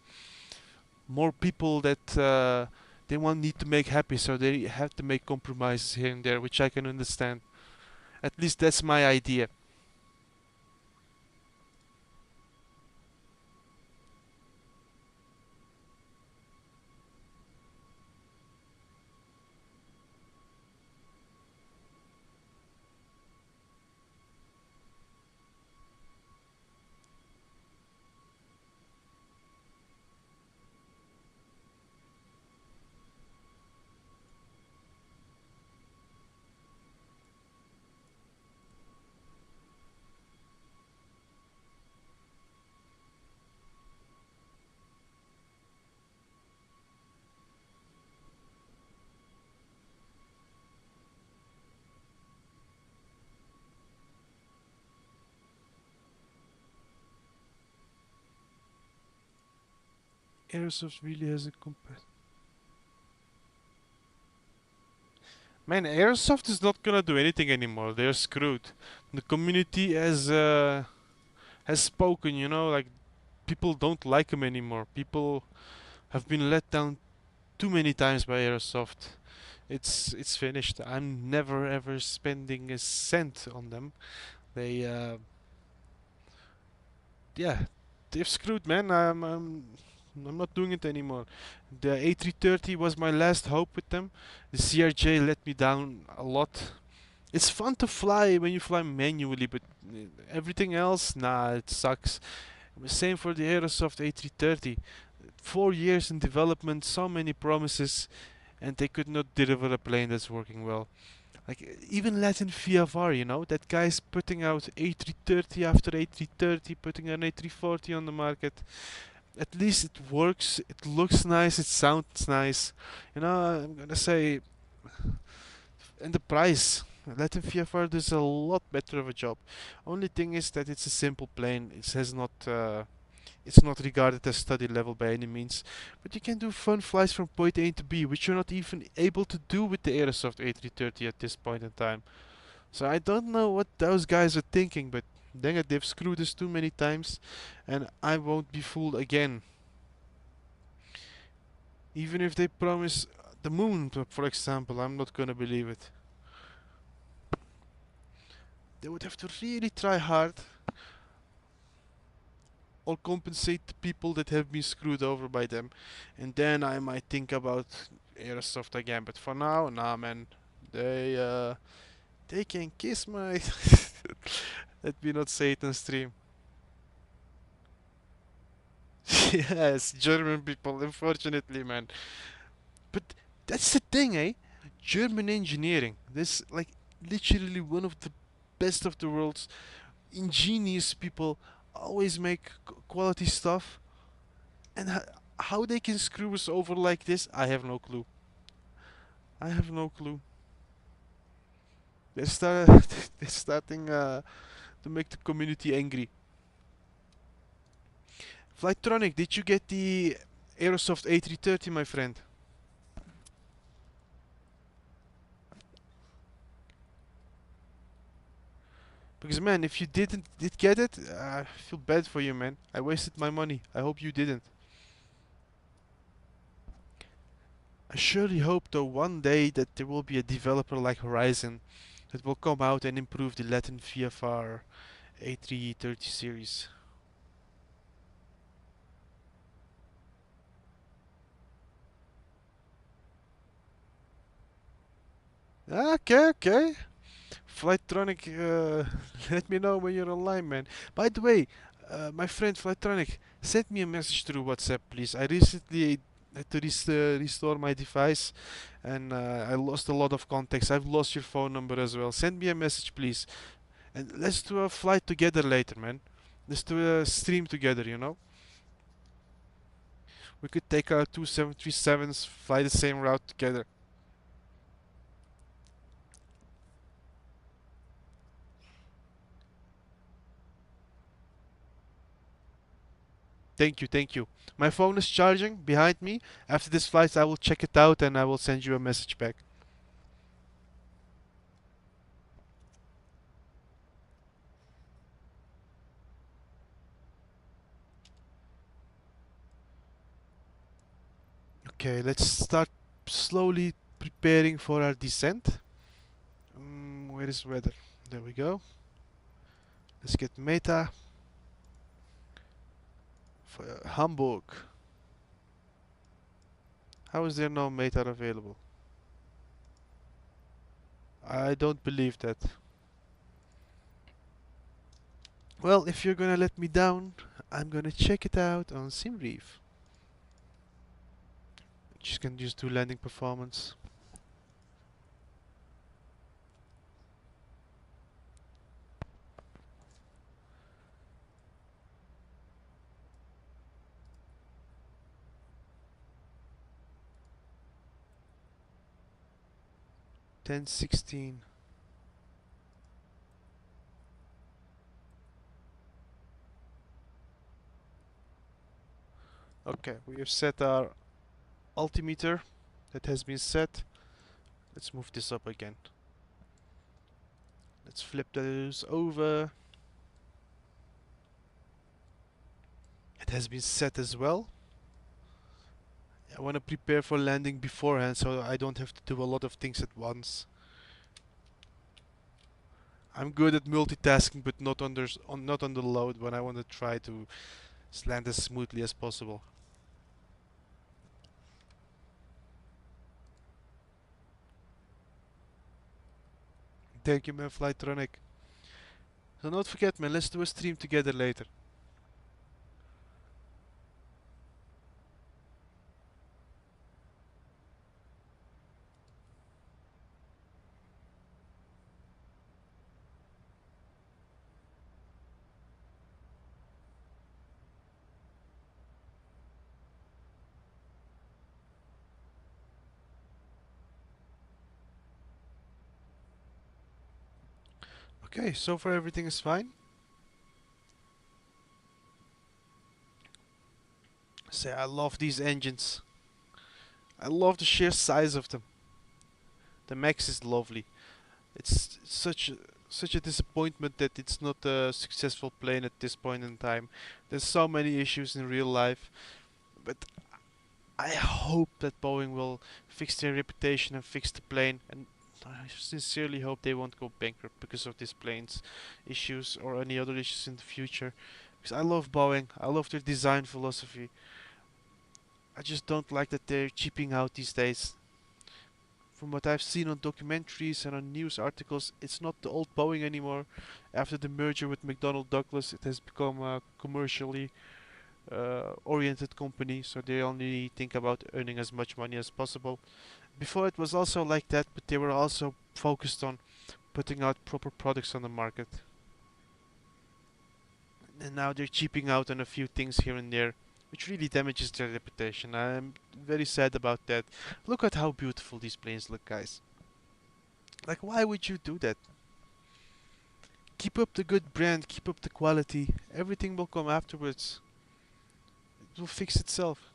people that they want need to make happy. So they have to make compromises here and there, which I can understand. At least that's my idea. Airsoft really has a Man, Airsoft is not gonna do anything anymore. They're screwed. The community has spoken. You know, like people don't like them anymore. People have been let down too many times by Airsoft. It's finished. I'm never ever spending a cent on them. They yeah, they've screwed, man. I'm not doing it anymore. The A330 was my last hope with them. The CRJ let me down a lot. It's fun to fly when you fly manually, but everything else, nah, it sucks. Same for the Aerosoft A330. 4 years in development, so many promises, and they could not deliver a plane that's working well. Like even Latin VFR, you know, that guy's putting out A330 after A330, putting an A340 on the market. At least it works, it looks nice, it sounds nice. You know, I'm gonna say, and the price. Latin VFR does a lot better of a job. Only thing is that it's a simple plane. It has not. It's not regarded as study level by any means, but you can do fun flights from point A to B, which you're not even able to do with the Aerosoft A330 at this point in time. So I don't know what those guys are thinking, but dang it, they've screwed us too many times, and I won't be fooled again. Even if they promise the moon, for example, I'm not gonna believe it. They would have to really try hard or compensate the people that have been screwed over by them, and then I might think about Airsoft again. But for now, nah, man, they can kiss my. Let me not say it on stream. Yes, German people, unfortunately, man. But that's the thing, eh? German engineering. This like literally one of the best of the world's ingenious people always make quality stuff. And how they can screw us over like this, I have no clue. I have no clue. They're, start they're starting to make the community angry. Flighttronic, did you get the Aerosoft A330, my friend? Because man, if you did get it, I feel bad for you, man. I wasted my money. I hope you didn't. I surely hope though one day that there will be a developer like Horizon that will come out and improve the Latin VFR A330 series. Okay, okay. Flighttronic, let me know when you're online, man. By the way, my friend Flighttronic, send me a message through WhatsApp, please. I recently had to restore my device, and I lost a lot of contacts. I've lost your phone number as well. Send me a message, please, and let's do a flight together later, man. Let's do a stream together, you know. We could take our two 737s, fly the same route together. Thank you, thank you. My phone is charging behind me. After this flight, I will check it out and I will send you a message back. Okay, let's start slowly preparing for our descent. Where is weather? There we go. Let's get meta for Hamburg. How is there no meta available? I don't believe that. Well, if you're gonna let me down, I'm gonna check it out on SimReef. Just can just do landing performance. 1016. Okay, we have set our altimeter. That has been set. Let's move this up again. Let's flip those over. It has been set as well. I want to prepare for landing beforehand so I don't have to do a lot of things at once. I'm good at multitasking, but not under load when I want to try to land as smoothly as possible. Thank you, man, Flightronic. So don't forget, man, let's do a stream together later. Okay, so far everything is fine. Say, I love these engines. I love the sheer size of them. The Max is lovely. It's such a disappointment that it's not a successful plane at this point in time. There's so many issues in real life, but I hope that Boeing will fix their reputation and fix the plane. And I sincerely hope they won't go bankrupt because of this plane's issues or any other issues in the future. Because I love Boeing, I love their design philosophy. I just don't like that they're cheaping out these days. From what I've seen on documentaries and on news articles, it's not the old Boeing anymore. After the merger with McDonnell Douglas, it has become a commercially oriented company, so they only think about earning as much money as possible. Before it was also like that, but they were also focused on putting out proper products on the market. And now they're cheaping out on a few things here and there, which really damages their reputation. I'm very sad about that. Look at how beautiful these planes look, guys. Like, why would you do that? Keep up the good brand, keep up the quality. Everything will come afterwards. It will fix itself.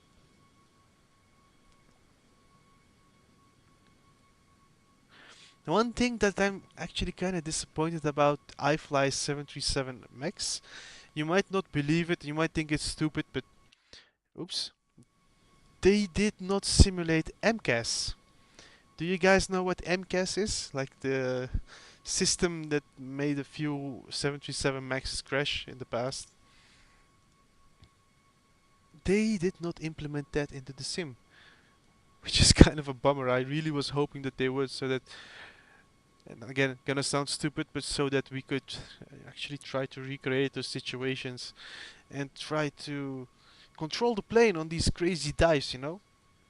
The one thing that I'm actually kind of disappointed about iFly 737 MAX, you might not believe it, you might think it's stupid, but oops, they did not simulate MCAS. Do you guys know what MCAS is? Like the system that made a few 737 MAXs crash in the past? They did not implement that into the sim, which is kind of a bummer. I really was hoping that they would, so that, and again, gonna sound stupid, but so that we could actually try to recreate those situations and try to control the plane on these crazy dives, you know?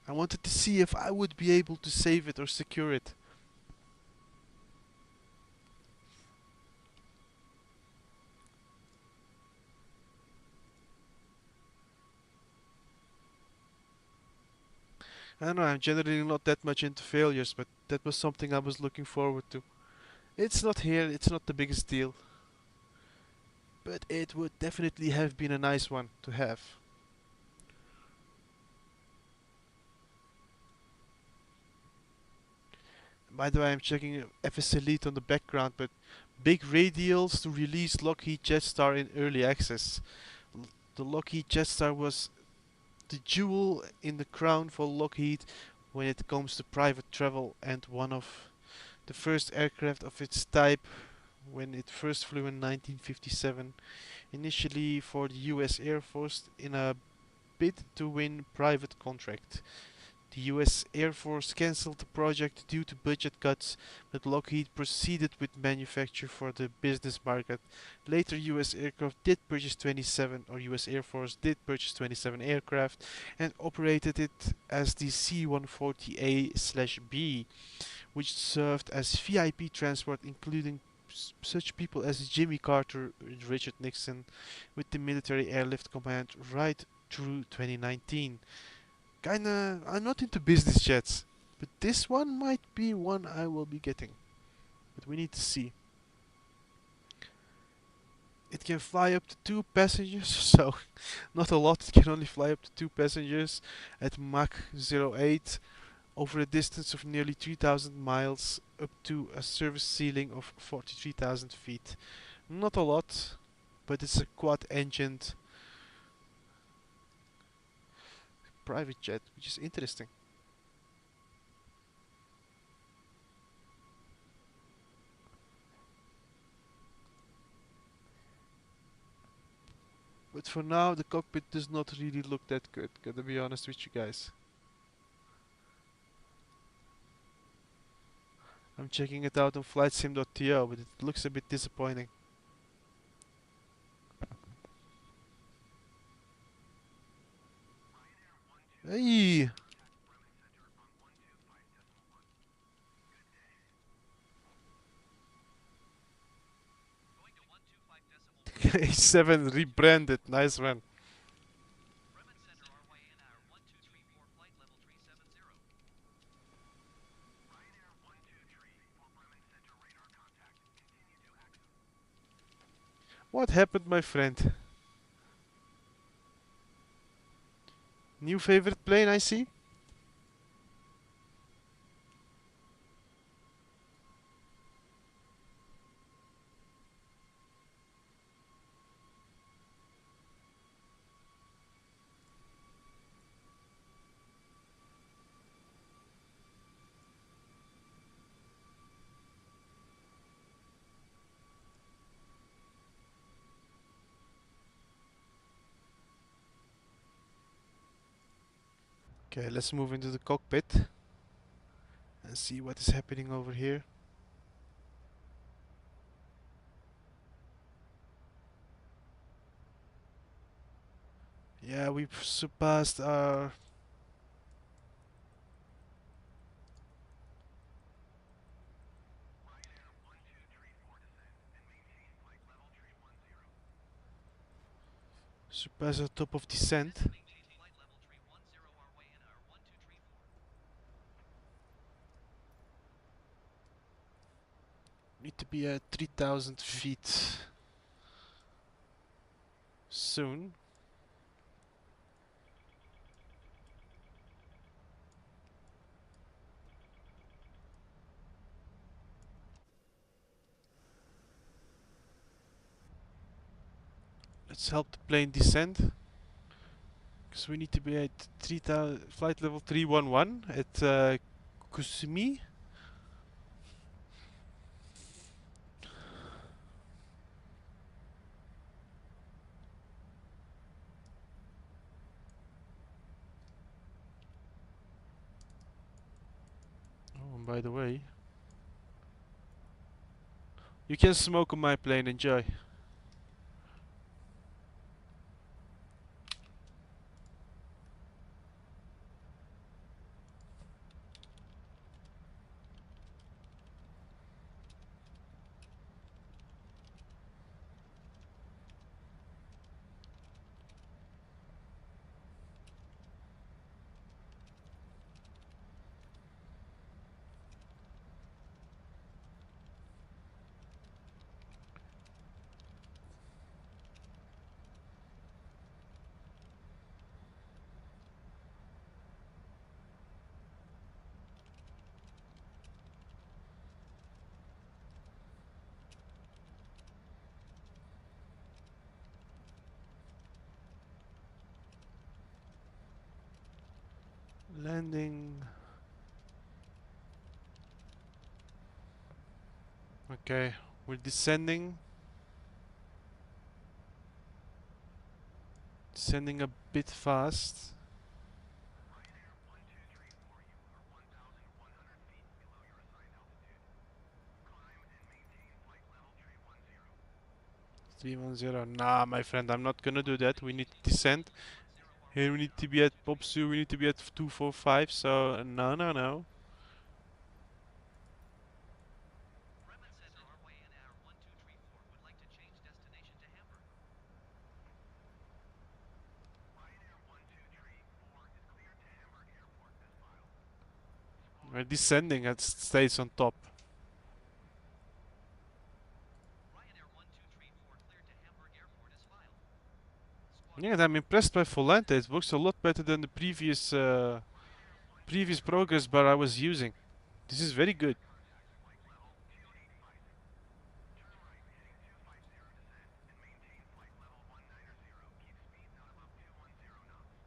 I wanted to see if I would be able to save it or secure it. I don't know, I'm generally not that much into failures, but that was something I was looking forward to. It's not here, it's not the biggest deal, but it would definitely have been a nice one to have. By the way, I'm checking FS Elite on the background, but big radials to release Lockheed Jetstar in early access. The Lockheed Jetstar was the jewel in the crown for Lockheed when it comes to private travel, and one of the first aircraft of its type when it first flew in 1957, initially for the US Air Force in a bid to win private contract. The US Air Force cancelled the project due to budget cuts, but Lockheed proceeded with manufacture for the business market. Later, US Aircraft did purchase 27, or US Air Force did purchase 27 aircraft and operated it as the C-140A/B, which served as VIP transport, including such people as Jimmy Carter and Richard Nixon, with the Military Airlift Command right through 2019. Kinda, I'm not into business jets, but this one might be one I will be getting. But we need to see. It can fly up to 2 passengers, so not a lot. It can only fly up to 2 passengers at Mach 08 over a distance of nearly 3,000 miles up to a service ceiling of 43,000 feet. Not a lot, but it's a quad-engined private jet, which is interesting. But for now, the cockpit does not really look that good, gotta be honest with you guys. I'm checking it out on flightsim.to, but it looks a bit disappointing. Hey! A7 rebranded, nice one. What happened, my friend? New favorite plane, I see? Okay, let's move into the cockpit and see what is happening over here. Yeah, we've surpassed our... surpassed our top of descent. Need to be at 3,000 feet soon. Let's help the plane descend. Because we need to be at 3000, flight level 311 at Kusumi. Oh, and by the way, you can smoke on my plane, enjoy. Landing. Okay, we're descending. Descending a bit fast. Ryanair 1234, you are 1,100 feet below your assigned altitude. Climb and maintain flight level 310. 310. Nah, my friend, I'm not gonna do that. We need to descend. Here we need to be at Popsu, we need to be at 245, so no, no, no. Bremen Center, Ryanair 1234 would like to change destination to Hamburg. Ryanair 1234 is cleared to Hamburg Airport as filed. We're descending, it stays on top. Ryanair 1234 cleared to Hamburg Airport as filed. Yeah, and I'm impressed by Volante. It works a lot better than the Ryanair previous 1234, progress bar I was using. This is very good. contact flight level 2850. Turn right heading 250, descend and maintain flight level 190. Keep speed not above 210 knots.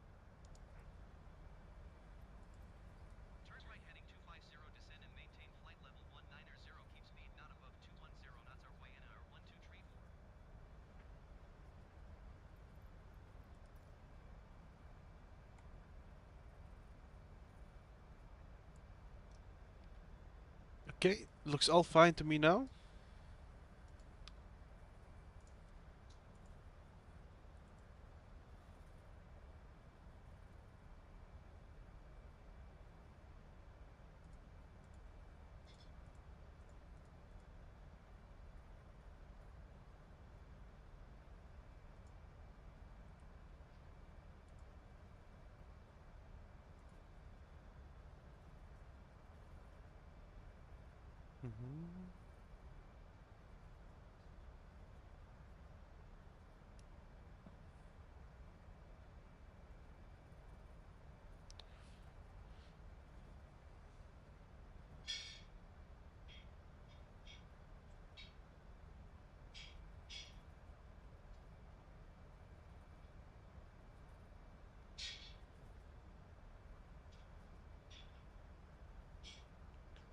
Turn right heading 250, descend and maintain flight level 190. Keep speed not above 210 knots. Ryanair 1234. Okay, looks all fine to me now. Mhm.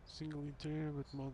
Single interior with model.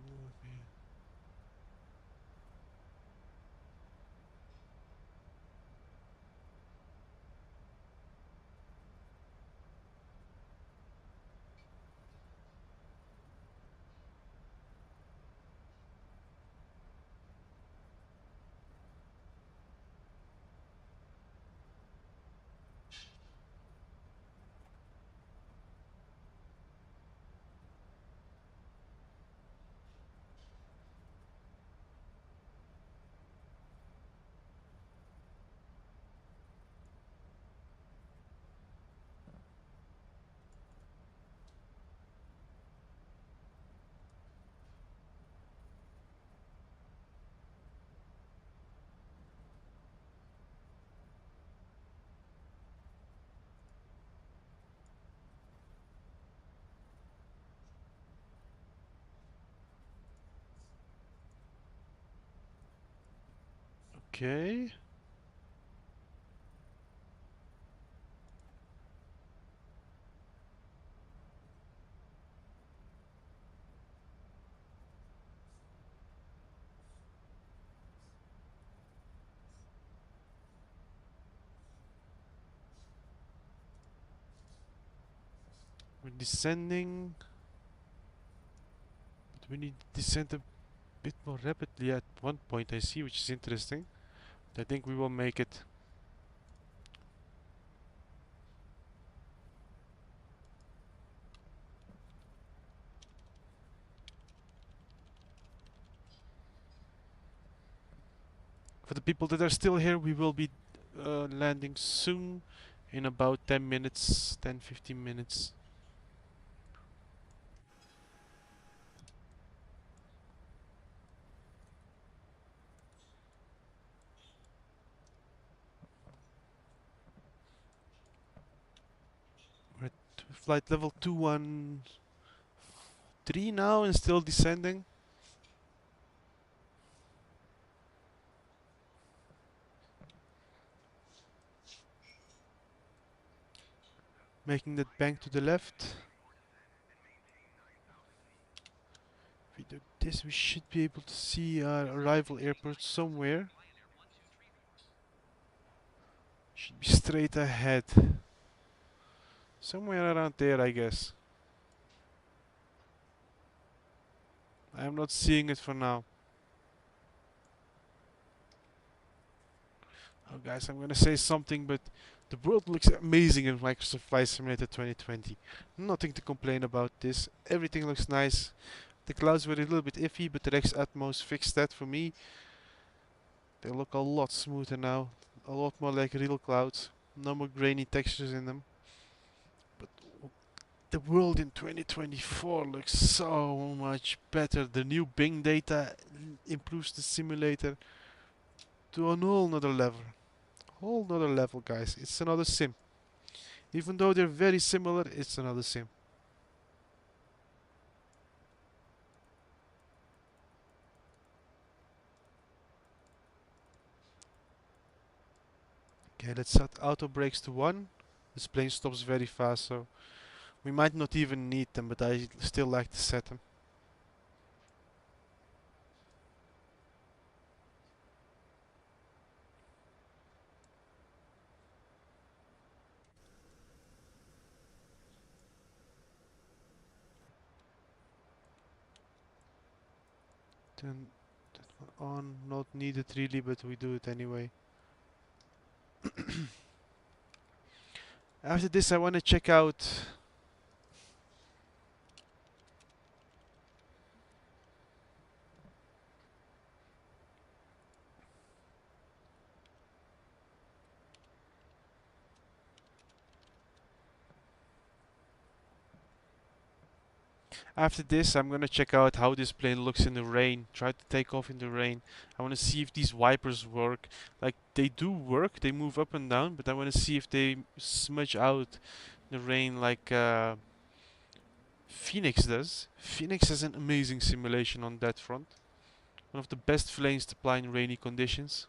Okay. descending. But we need to descend a bit more rapidly at one point, I see, which is interesting. I think we will make it. For the people that are still here, we will be landing soon in about 10 minutes, 10-15 minutes. We're at flight level 213 now and still descending. Making that bank to the left. If we do this, we should be able to see our arrival airport somewhere. Should be straight ahead. Somewhere around there, I guess. I am not seeing it for now. Oh, guys, I'm gonna say something, but the world looks amazing in Microsoft Flight Simulator 2020. Nothing to complain about this. Everything looks nice. The clouds were a little bit iffy, but the Rex Atmos fixed that for me. They look a lot smoother now. A lot more like real clouds. No more grainy textures in them. But the world in 2024 looks so much better. The new Bing data improves the simulator to a whole nother level. Whole nother level, guys. It's another sim. Even though they're very similar, it's another sim. Okay, let's set auto brakes to 1. This plane stops very fast, so we might not even need them, but I still like to set them. Then that one on, not needed really, but we do it anyway. After this, I want to check out. After this, I'm gonna check out how this plane looks in the rain. Try to take off in the rain. I want to see if these wipers work. Like, they do work. They move up and down, but I want to see if they smudge out the rain like Phoenix does. Phoenix has an amazing simulation on that front. One of the best planes to fly in rainy conditions.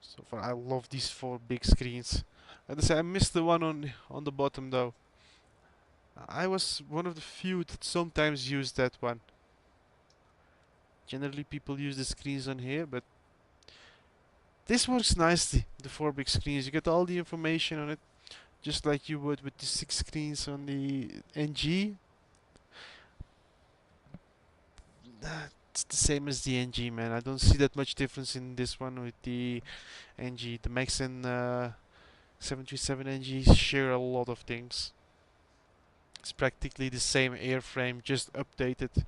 So far, I love these 4 big screens. As I say, I missed the one on the bottom though. I was one of the few that sometimes use that one. Generally, people use the screens on here, but this works nicely. The 4 big screens, you get all the information on it, just like you would with the 6 screens on the NG. It's the same as the NG, man. I don't see that much difference in this one with the NG. The Max and 737 NG share a lot of things. It's practically the same airframe, just updated.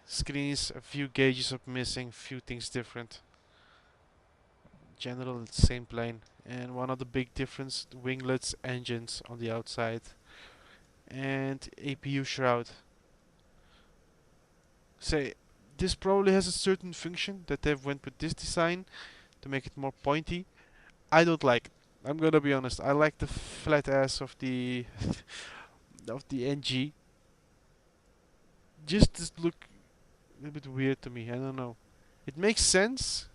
Screens, a few gauges up missing, few things different. General, it's the same plane. And one other big difference, the winglets, engines on the outside. And APU shroud. Say, this probably has a certain function that they've went with this design to make it more pointy. I don't like it. I'm gonna be honest. I like the flat ass of the of the NG. Just look a little bit weird to me. I don't know. It makes sense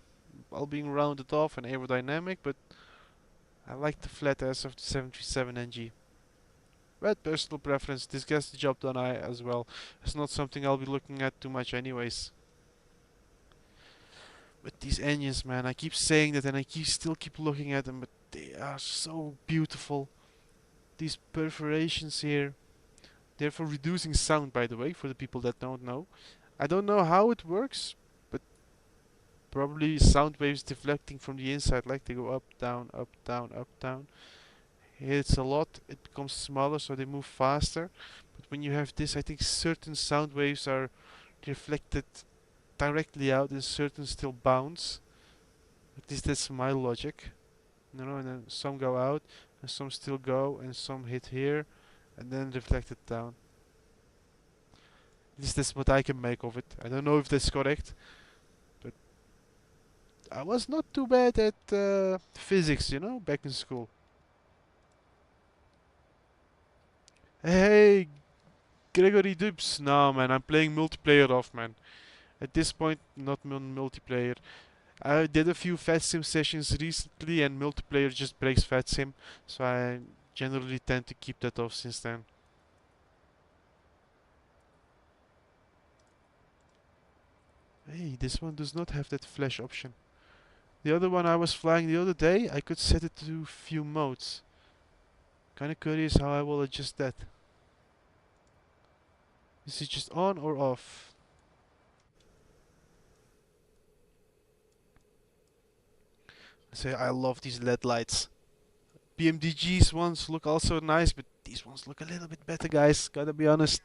all being rounded off and aerodynamic, but I like the flat ass of the 737 NG. But personal preference, this gets the job done I as well. It's not something I'll be looking at too much anyways. But these engines, man, I keep saying that and I still keep looking at them, but they are so beautiful. These perforations here, they're for reducing sound, by the way, for the people that don't know. I don't know how it works, but probably sound waves deflecting from the inside, like they go up, down, up, down, up, down. It's a lot, it becomes smaller, so they move faster. But when you have this, I think certain sound waves are reflected directly out and certain still bounce. At least that's my logic. You know, and then some go out and some still go and some hit here and then reflected down. At least that's what I can make of it. I don't know if that's correct, but I was not too bad at physics, you know, back in school. Hey, Gregory Dubs. No, man, I'm playing multiplayer off, man. At this point, not multiplayer. I did a few FatSim sessions recently, and multiplayer just breaks FatSim, so I generally tend to keep that off since then. Hey, this one does not have that flash option. The other one I was flying the other day, I could set it to few modes. Kinda curious how I will adjust that. Is it just on or off? Say I love these LED lights. PMDG's ones look also nice, but these ones look a little bit better, guys. Gotta be honest.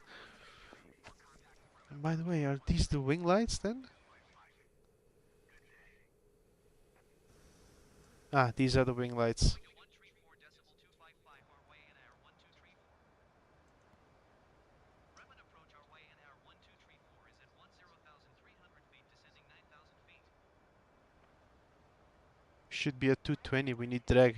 And by the way, are these the wing lights then? Ah, these are the wing lights. Omega 134.255 Ryanair 1234. Rapid approach Ryanair 1234 is at 10,300 feet, descending 9,000 feet. Should be at 220. We need drag.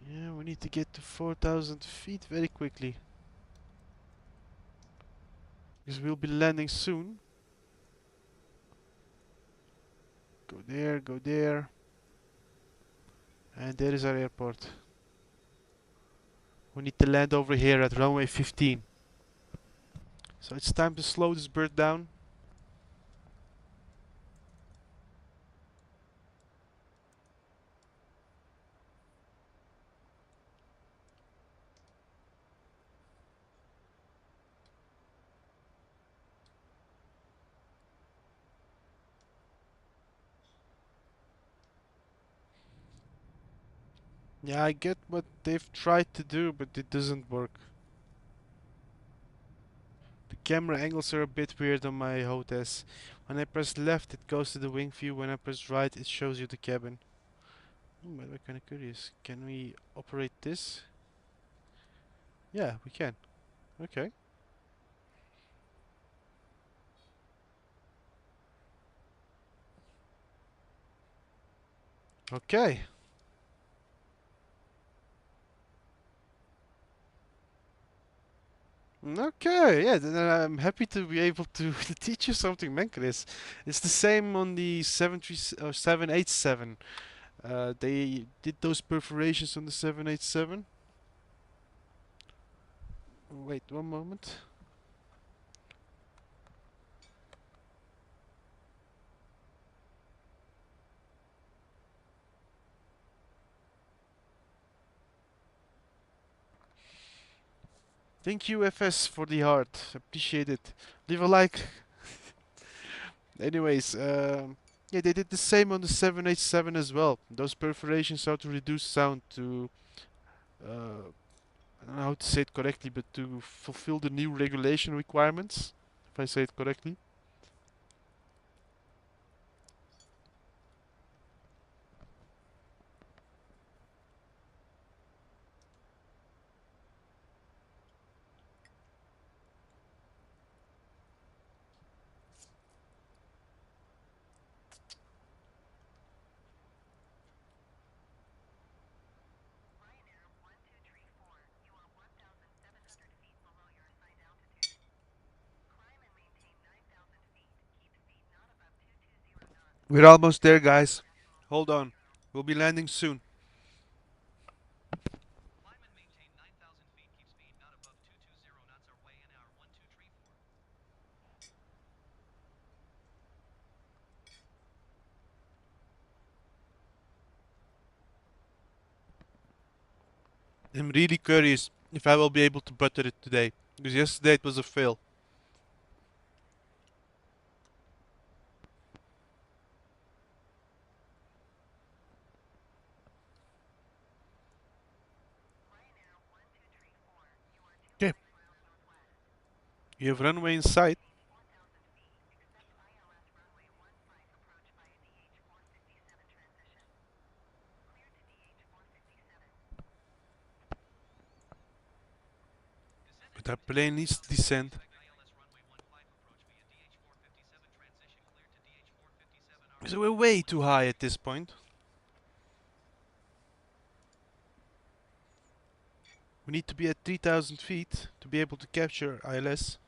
Yeah, we need to get to 4,000 feet very quickly. Because we'll be landing soon. Go there, go there. And there is our airport. We need to land over here at runway 15. So it's time to slow this bird down. Yeah, I get what they've tried to do, but it doesn't work. The camera angles are a bit weird on my HOTAS. When I press left, it goes to the wing view. When I press right, it shows you the cabin. By the way, kind of curious. Can we operate this? Yeah, we can. Okay. Okay. Okay, yeah, then I'm happy to be able to, to teach you something, man, Chris. It's the same on the 787. They did those perforations on the 787. Wait, one moment. Thank you, FS, for the heart. Appreciate it. Leave a like. Anyways, yeah, they did the same on the 787 as well. Those perforations are to reduce sound to, I don't know how to say it correctly, but to fulfill the new regulation requirements, if I say it correctly. We're almost there, guys. Hold on. We'll be landing soon. Climb and maintain 9,000 feet. Keep speed not above 220 knots. Our way in hour 1234. I'm really curious if I will be able to butter it today. Because yesterday it was a fail. Ryanair 1234. You are Okay, 200 miles northwest. you have runway in sight. Maintain 4,000 feet. Expect ILS runway 15 approach via DH 457 transition. Clear to DH 457. Descend and But our maintain plane needs to 4,000 feet. descend. Expect ILS runway 15 approach via DH 457 transition. Clear to DH 457. So we're way too high at this point. We need to be at 3,000 feet to be able to capture ILS.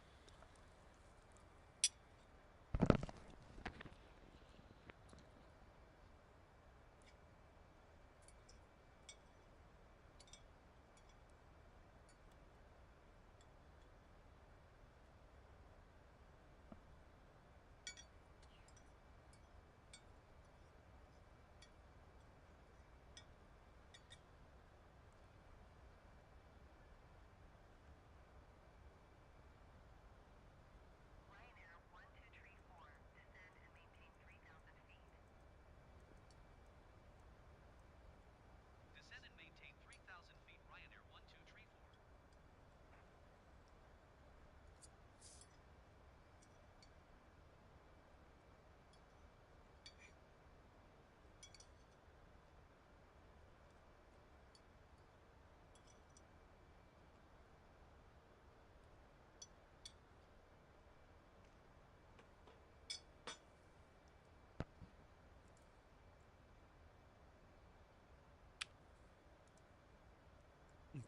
Ryanair 1234. Descend and maintain 3,000 feet. Descend and maintain 3,000 feet. Ryanair 1234.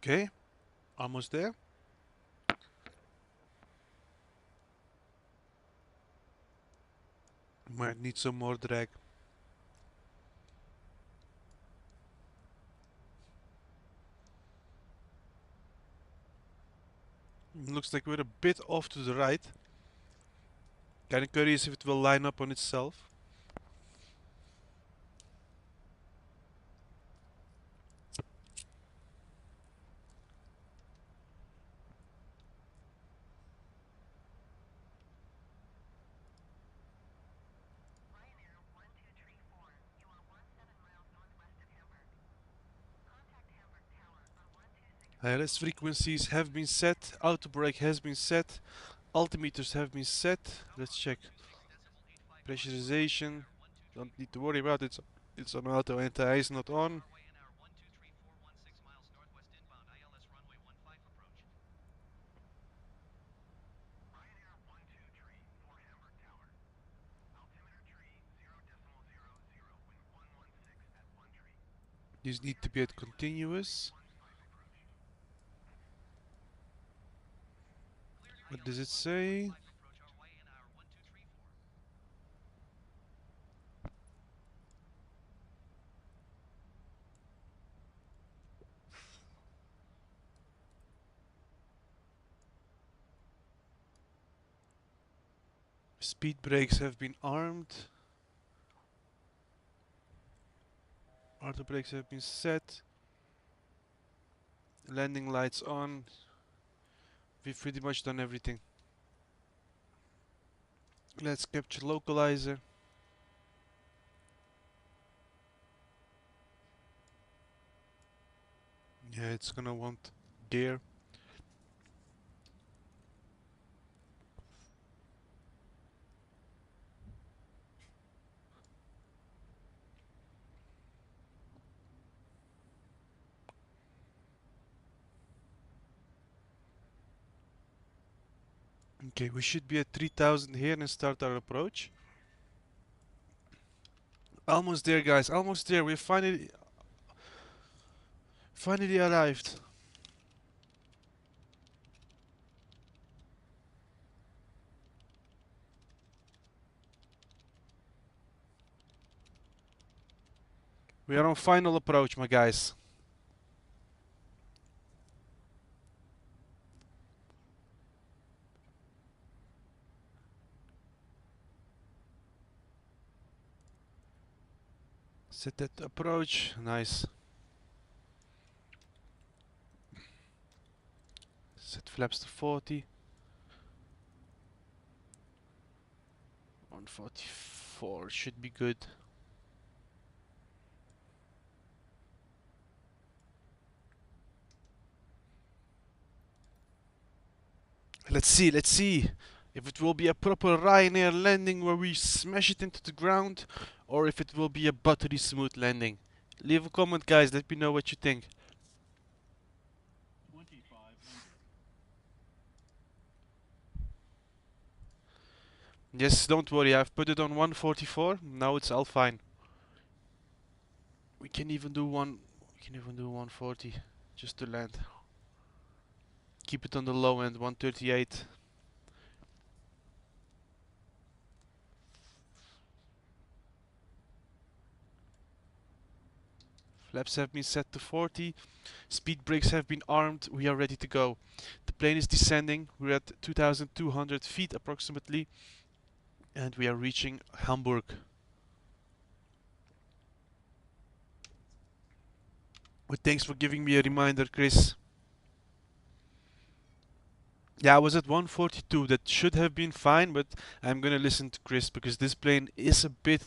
Okay, almost there. Might need some more drag. Looks like we're a bit off to the right. Kinda curious if it will line up on itself. Ryanair 1234. You are 17 miles northwest of Hamburg. Contact Hamburg Tower on 1260. ILS frequencies have been set. Auto brake has been set. Altimeters have been set. Let's check. 126.85 knots. Our way in Pressurization. hour 1234. Don't need to worry about it. It's on auto. Anti-ice not on. Our way in hour 1234. 16 miles northwest inbound. ILS runway 15 approach. Ryanair 1234 Hamburg Tower. Altimeter tree 0.00. Wind 116 at 1 tree. These need to Clear be at runway 15 continuous. 15 approach. Cleared What does it ILS runway say? 15 approach. Our way in hour 1234. Speed brakes have been armed. Auto brakes have been set. Landing lights on. We've pretty much done everything. Let's capture localizer. Yeah, it's gonna want gear. Okay, we should be at 3,000 here and start our approach. Almost there, guys. Almost there. We finally arrived. We are on final approach, my guys. Set that approach. Nice. Set flaps to 40. 144 should be good. Let's see if it will be a proper Ryanair landing where we smash it into the ground, or if it will be a buttery smooth landing. Leave a comment, guys, let me know what you think. 2500. Yes, don't worry, I've put it on 144, now it's all fine. We can even do 140 just to land. Keep it on the low end, 138. Flaps have been set to 40. Speed brakes have been armed. We are ready to go. The plane is descending. We're at 2,200 feet approximately. And we are reaching Hamburg. But thanks for giving me a reminder, Chris. Yeah, I was at 142. That should have been fine, but I'm gonna listen to Chris because this plane is a bit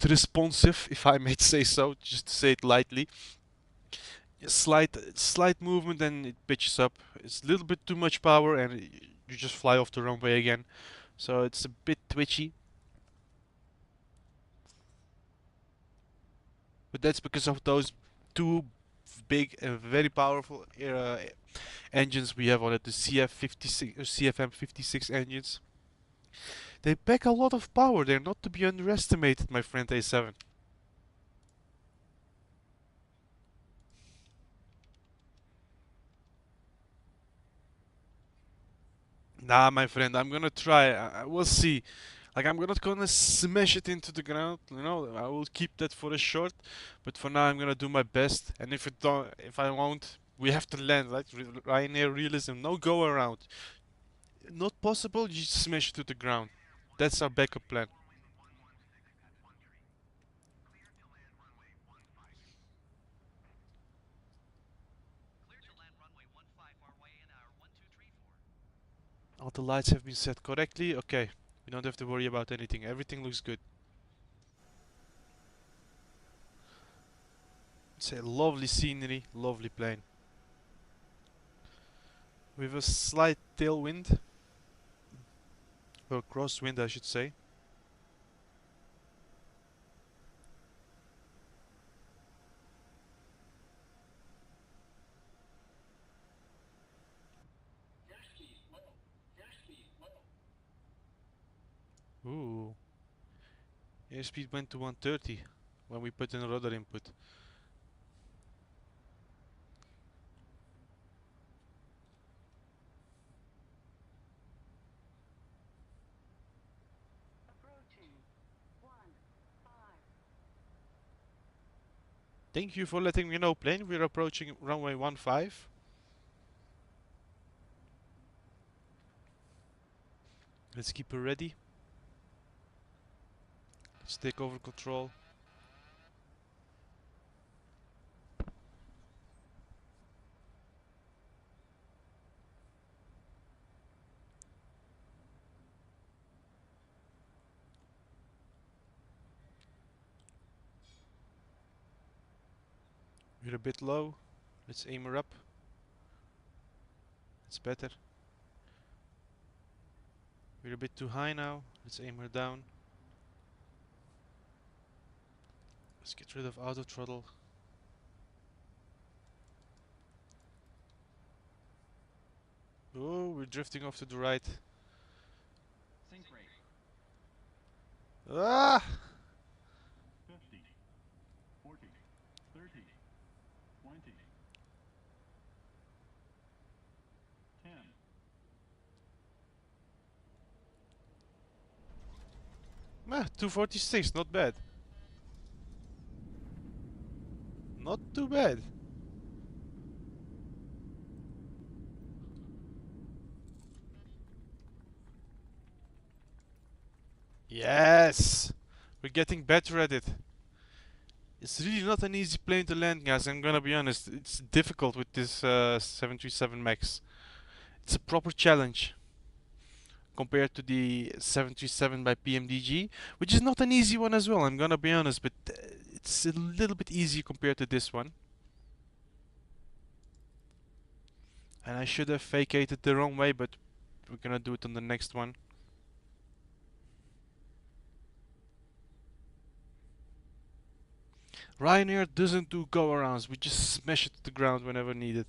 responsive, if I may say so, just to say it lightly. A slight movement and it pitches up. It's a little bit too much power and you just fly off the runway again. So it's a bit twitchy. But that's because of those two big and very powerful engines we have on it, the CF56 or CFM56 engines. They pack a lot of power. They're not to be underestimated, my friend A7. Nah, my friend, I'm gonna try. We'll see. Like I'm not gonna smash it into the ground, you know. I will keep that for a short, but for now I'm gonna do my best. And if I won't, we have to land. Right? Ryanair realism, no go around. Not possible. You just smash it to the ground. That's our backup plan. Forward wind 116 at 13. Cleared to land runway 15. Cleared to land runway 15 for Ryanair 1234. All the lights have been set correctly. Okay, we don't have to worry about anything. Everything looks good. It's a lovely scenery, lovely plane. With a slight tailwind, or crosswind, I should say. Airspeed low. Airspeed low. Ooh, airspeed went to 130 when we put in rudder input. Approaching 15. Thank you for letting me know, plane. We're approaching runway 15. Let's keep her ready. Let's take over control. We're a bit low. Let's aim her up. It's better. We're a bit too high now. Let's aim her down. Let's get rid of auto throttle. Oh, we're drifting off to the right. Sync rate Ah! 50, 40, 30, 20, 10. Ah, 246, not bad. Not too bad. Yes! We're getting better at it. It's really not an easy plane to land, guys. I'm gonna be honest. It's difficult with this 737 MAX. It's a proper challenge compared to the 737 by PMDG, which is not an easy one as well. I'm gonna be honest, but it's a little bit easier compared to this one. And I should have vacated the wrong way, but we're gonna do it on the next one. Ryanair doesn't do go-arounds. We just smash it to the ground whenever needed.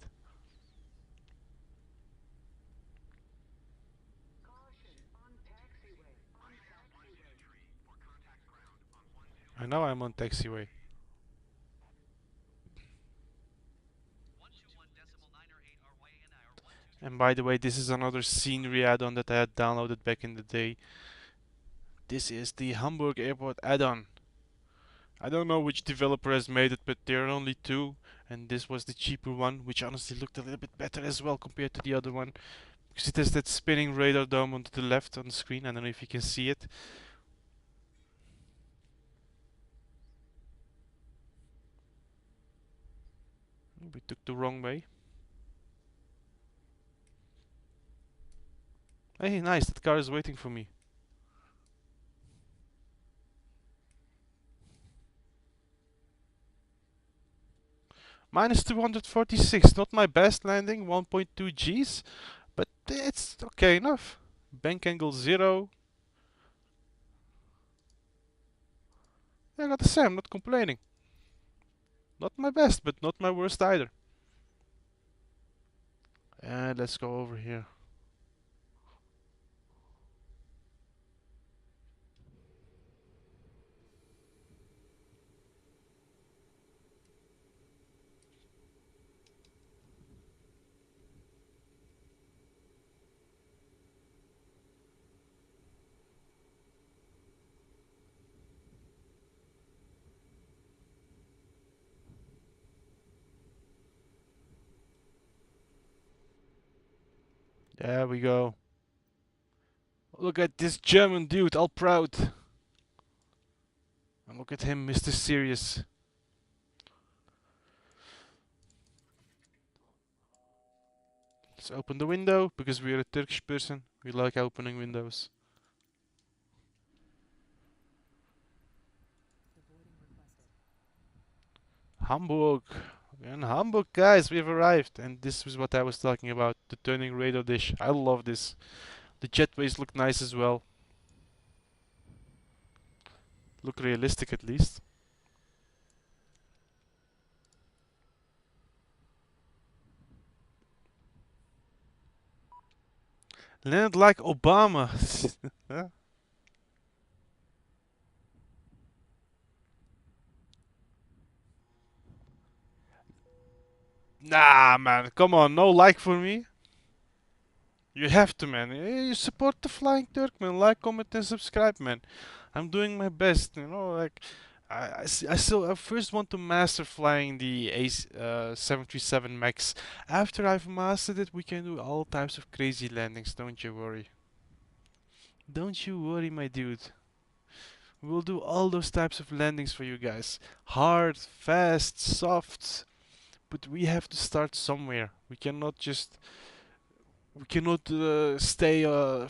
Caution on taxiway. On taxiway. for contact ground on 12. I know I'm on taxiway. 121.908 Ryanair 123. And by the way, this is another scenery add-on that I had downloaded back in the day. This is the Hamburg Airport add-on. I don't know which developer has made it, but there are only two, and this was the cheaper one, which honestly looked a little bit better as well compared to the other one, because it has that spinning radar dome on the left on the screen. I don't know if you can see it. We took the wrong way. Hey, nice, that car is waiting for me. Minus 246, not my best landing, 1.2 Gs, but it's okay enough. Bank angle 0. I gotta say, I'm not complaining. Not my best, but not my worst either. And let's go over here. There we go. Look at this German dude, all proud. And look at him, Mr. Serious. Let's open the window, because we're a Turkish person. We like opening windows. Hamburg. We're in Hamburg, guys. We've arrived. And this is what I was talking about. The turning radar dish. I love this. The jetways look nice as well. Look realistic at least. Land like Obama. Nah, man. Come on. No like for me. You have to, man. You support the Flying Turk, man. Like, comment, and subscribe, man. I'm doing my best, you know. Like, I first want to master flying the 737 Max. After I've mastered it, we can do all types of crazy landings. Don't you worry. Don't you worry, my dude. We'll do all those types of landings for you guys. Hard, fast, soft. But we have to start somewhere. We cannot stay on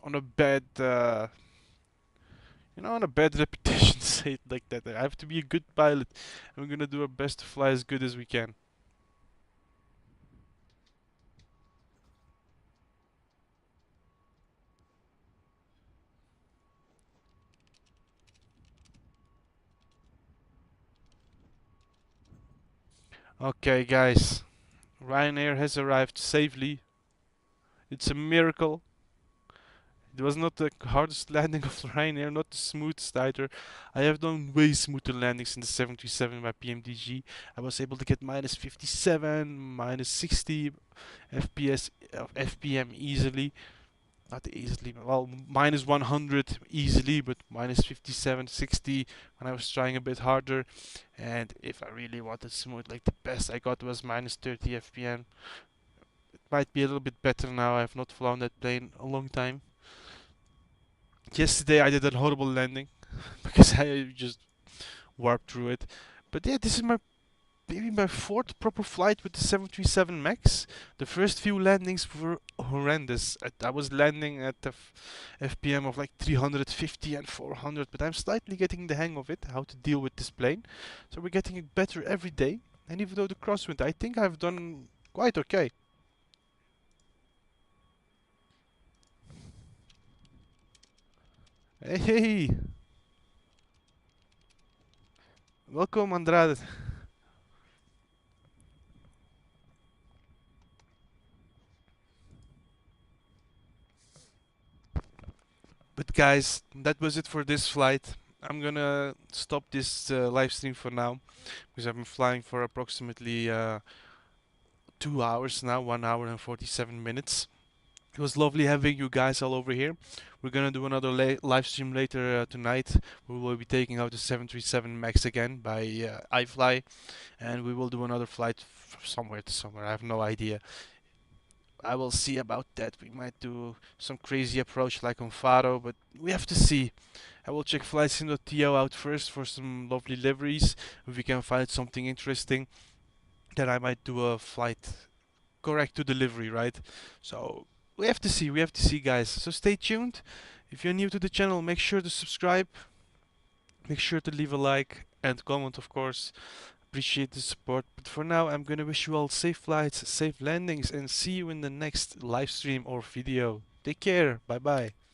a bad on a bad reputation, say it like that. I have to be a good pilot, and we're gonna do our best to fly as good as we can. Okay, guys, Ryanair has arrived safely. It's a miracle. It was not the hardest landing of Ryanair, not the smoothest either. I have done way smoother landings in the 737 by pmdg. I was able to get minus 57, minus 60 FPS of FPM easily. not easily, well, minus 100 easily, but minus 57, 60 when I was trying a bit harder. And if I really wanted smooth, like the best I got was minus 30 FPM. It might be a little bit better now. I have not flown that plane a long time. Yesterday I did a horrible landing because I just warped through it. But yeah, this is my maybe my fourth proper flight with the 737 Max. The first few landings were horrendous. I was landing at the FPM of like 350 and 400, but I'm slightly getting the hang of it, how to deal with this plane. So we're getting it better every day. And even though the crosswind, I think I've done quite okay. Hey, welcome Andrade. But guys, that was it for this flight. I'm gonna stop this live stream for now because I've been flying for approximately 2 hours now, 1 hour and 47 minutes. It was lovely having you guys all over here. We're gonna do another live stream later tonight. We will be taking out the 737 Max again by iFly, and we will do another flight somewhere to somewhere. I have no idea. I will see about that. We might do some crazy approach like on Faro, but we have to see. I will check flightsim.to out first for some lovely liveries. If we can find something interesting, then I might do a flight correct to delivery, right? So we have to see. We have to see, guys. So stay tuned. If you're new to the channel, make sure to subscribe. Make sure to leave a like and comment, of course. Appreciate the support. But for now, I'm gonna wish you all safe flights, safe landings, and see you in the next live stream or video. Take care. Bye bye.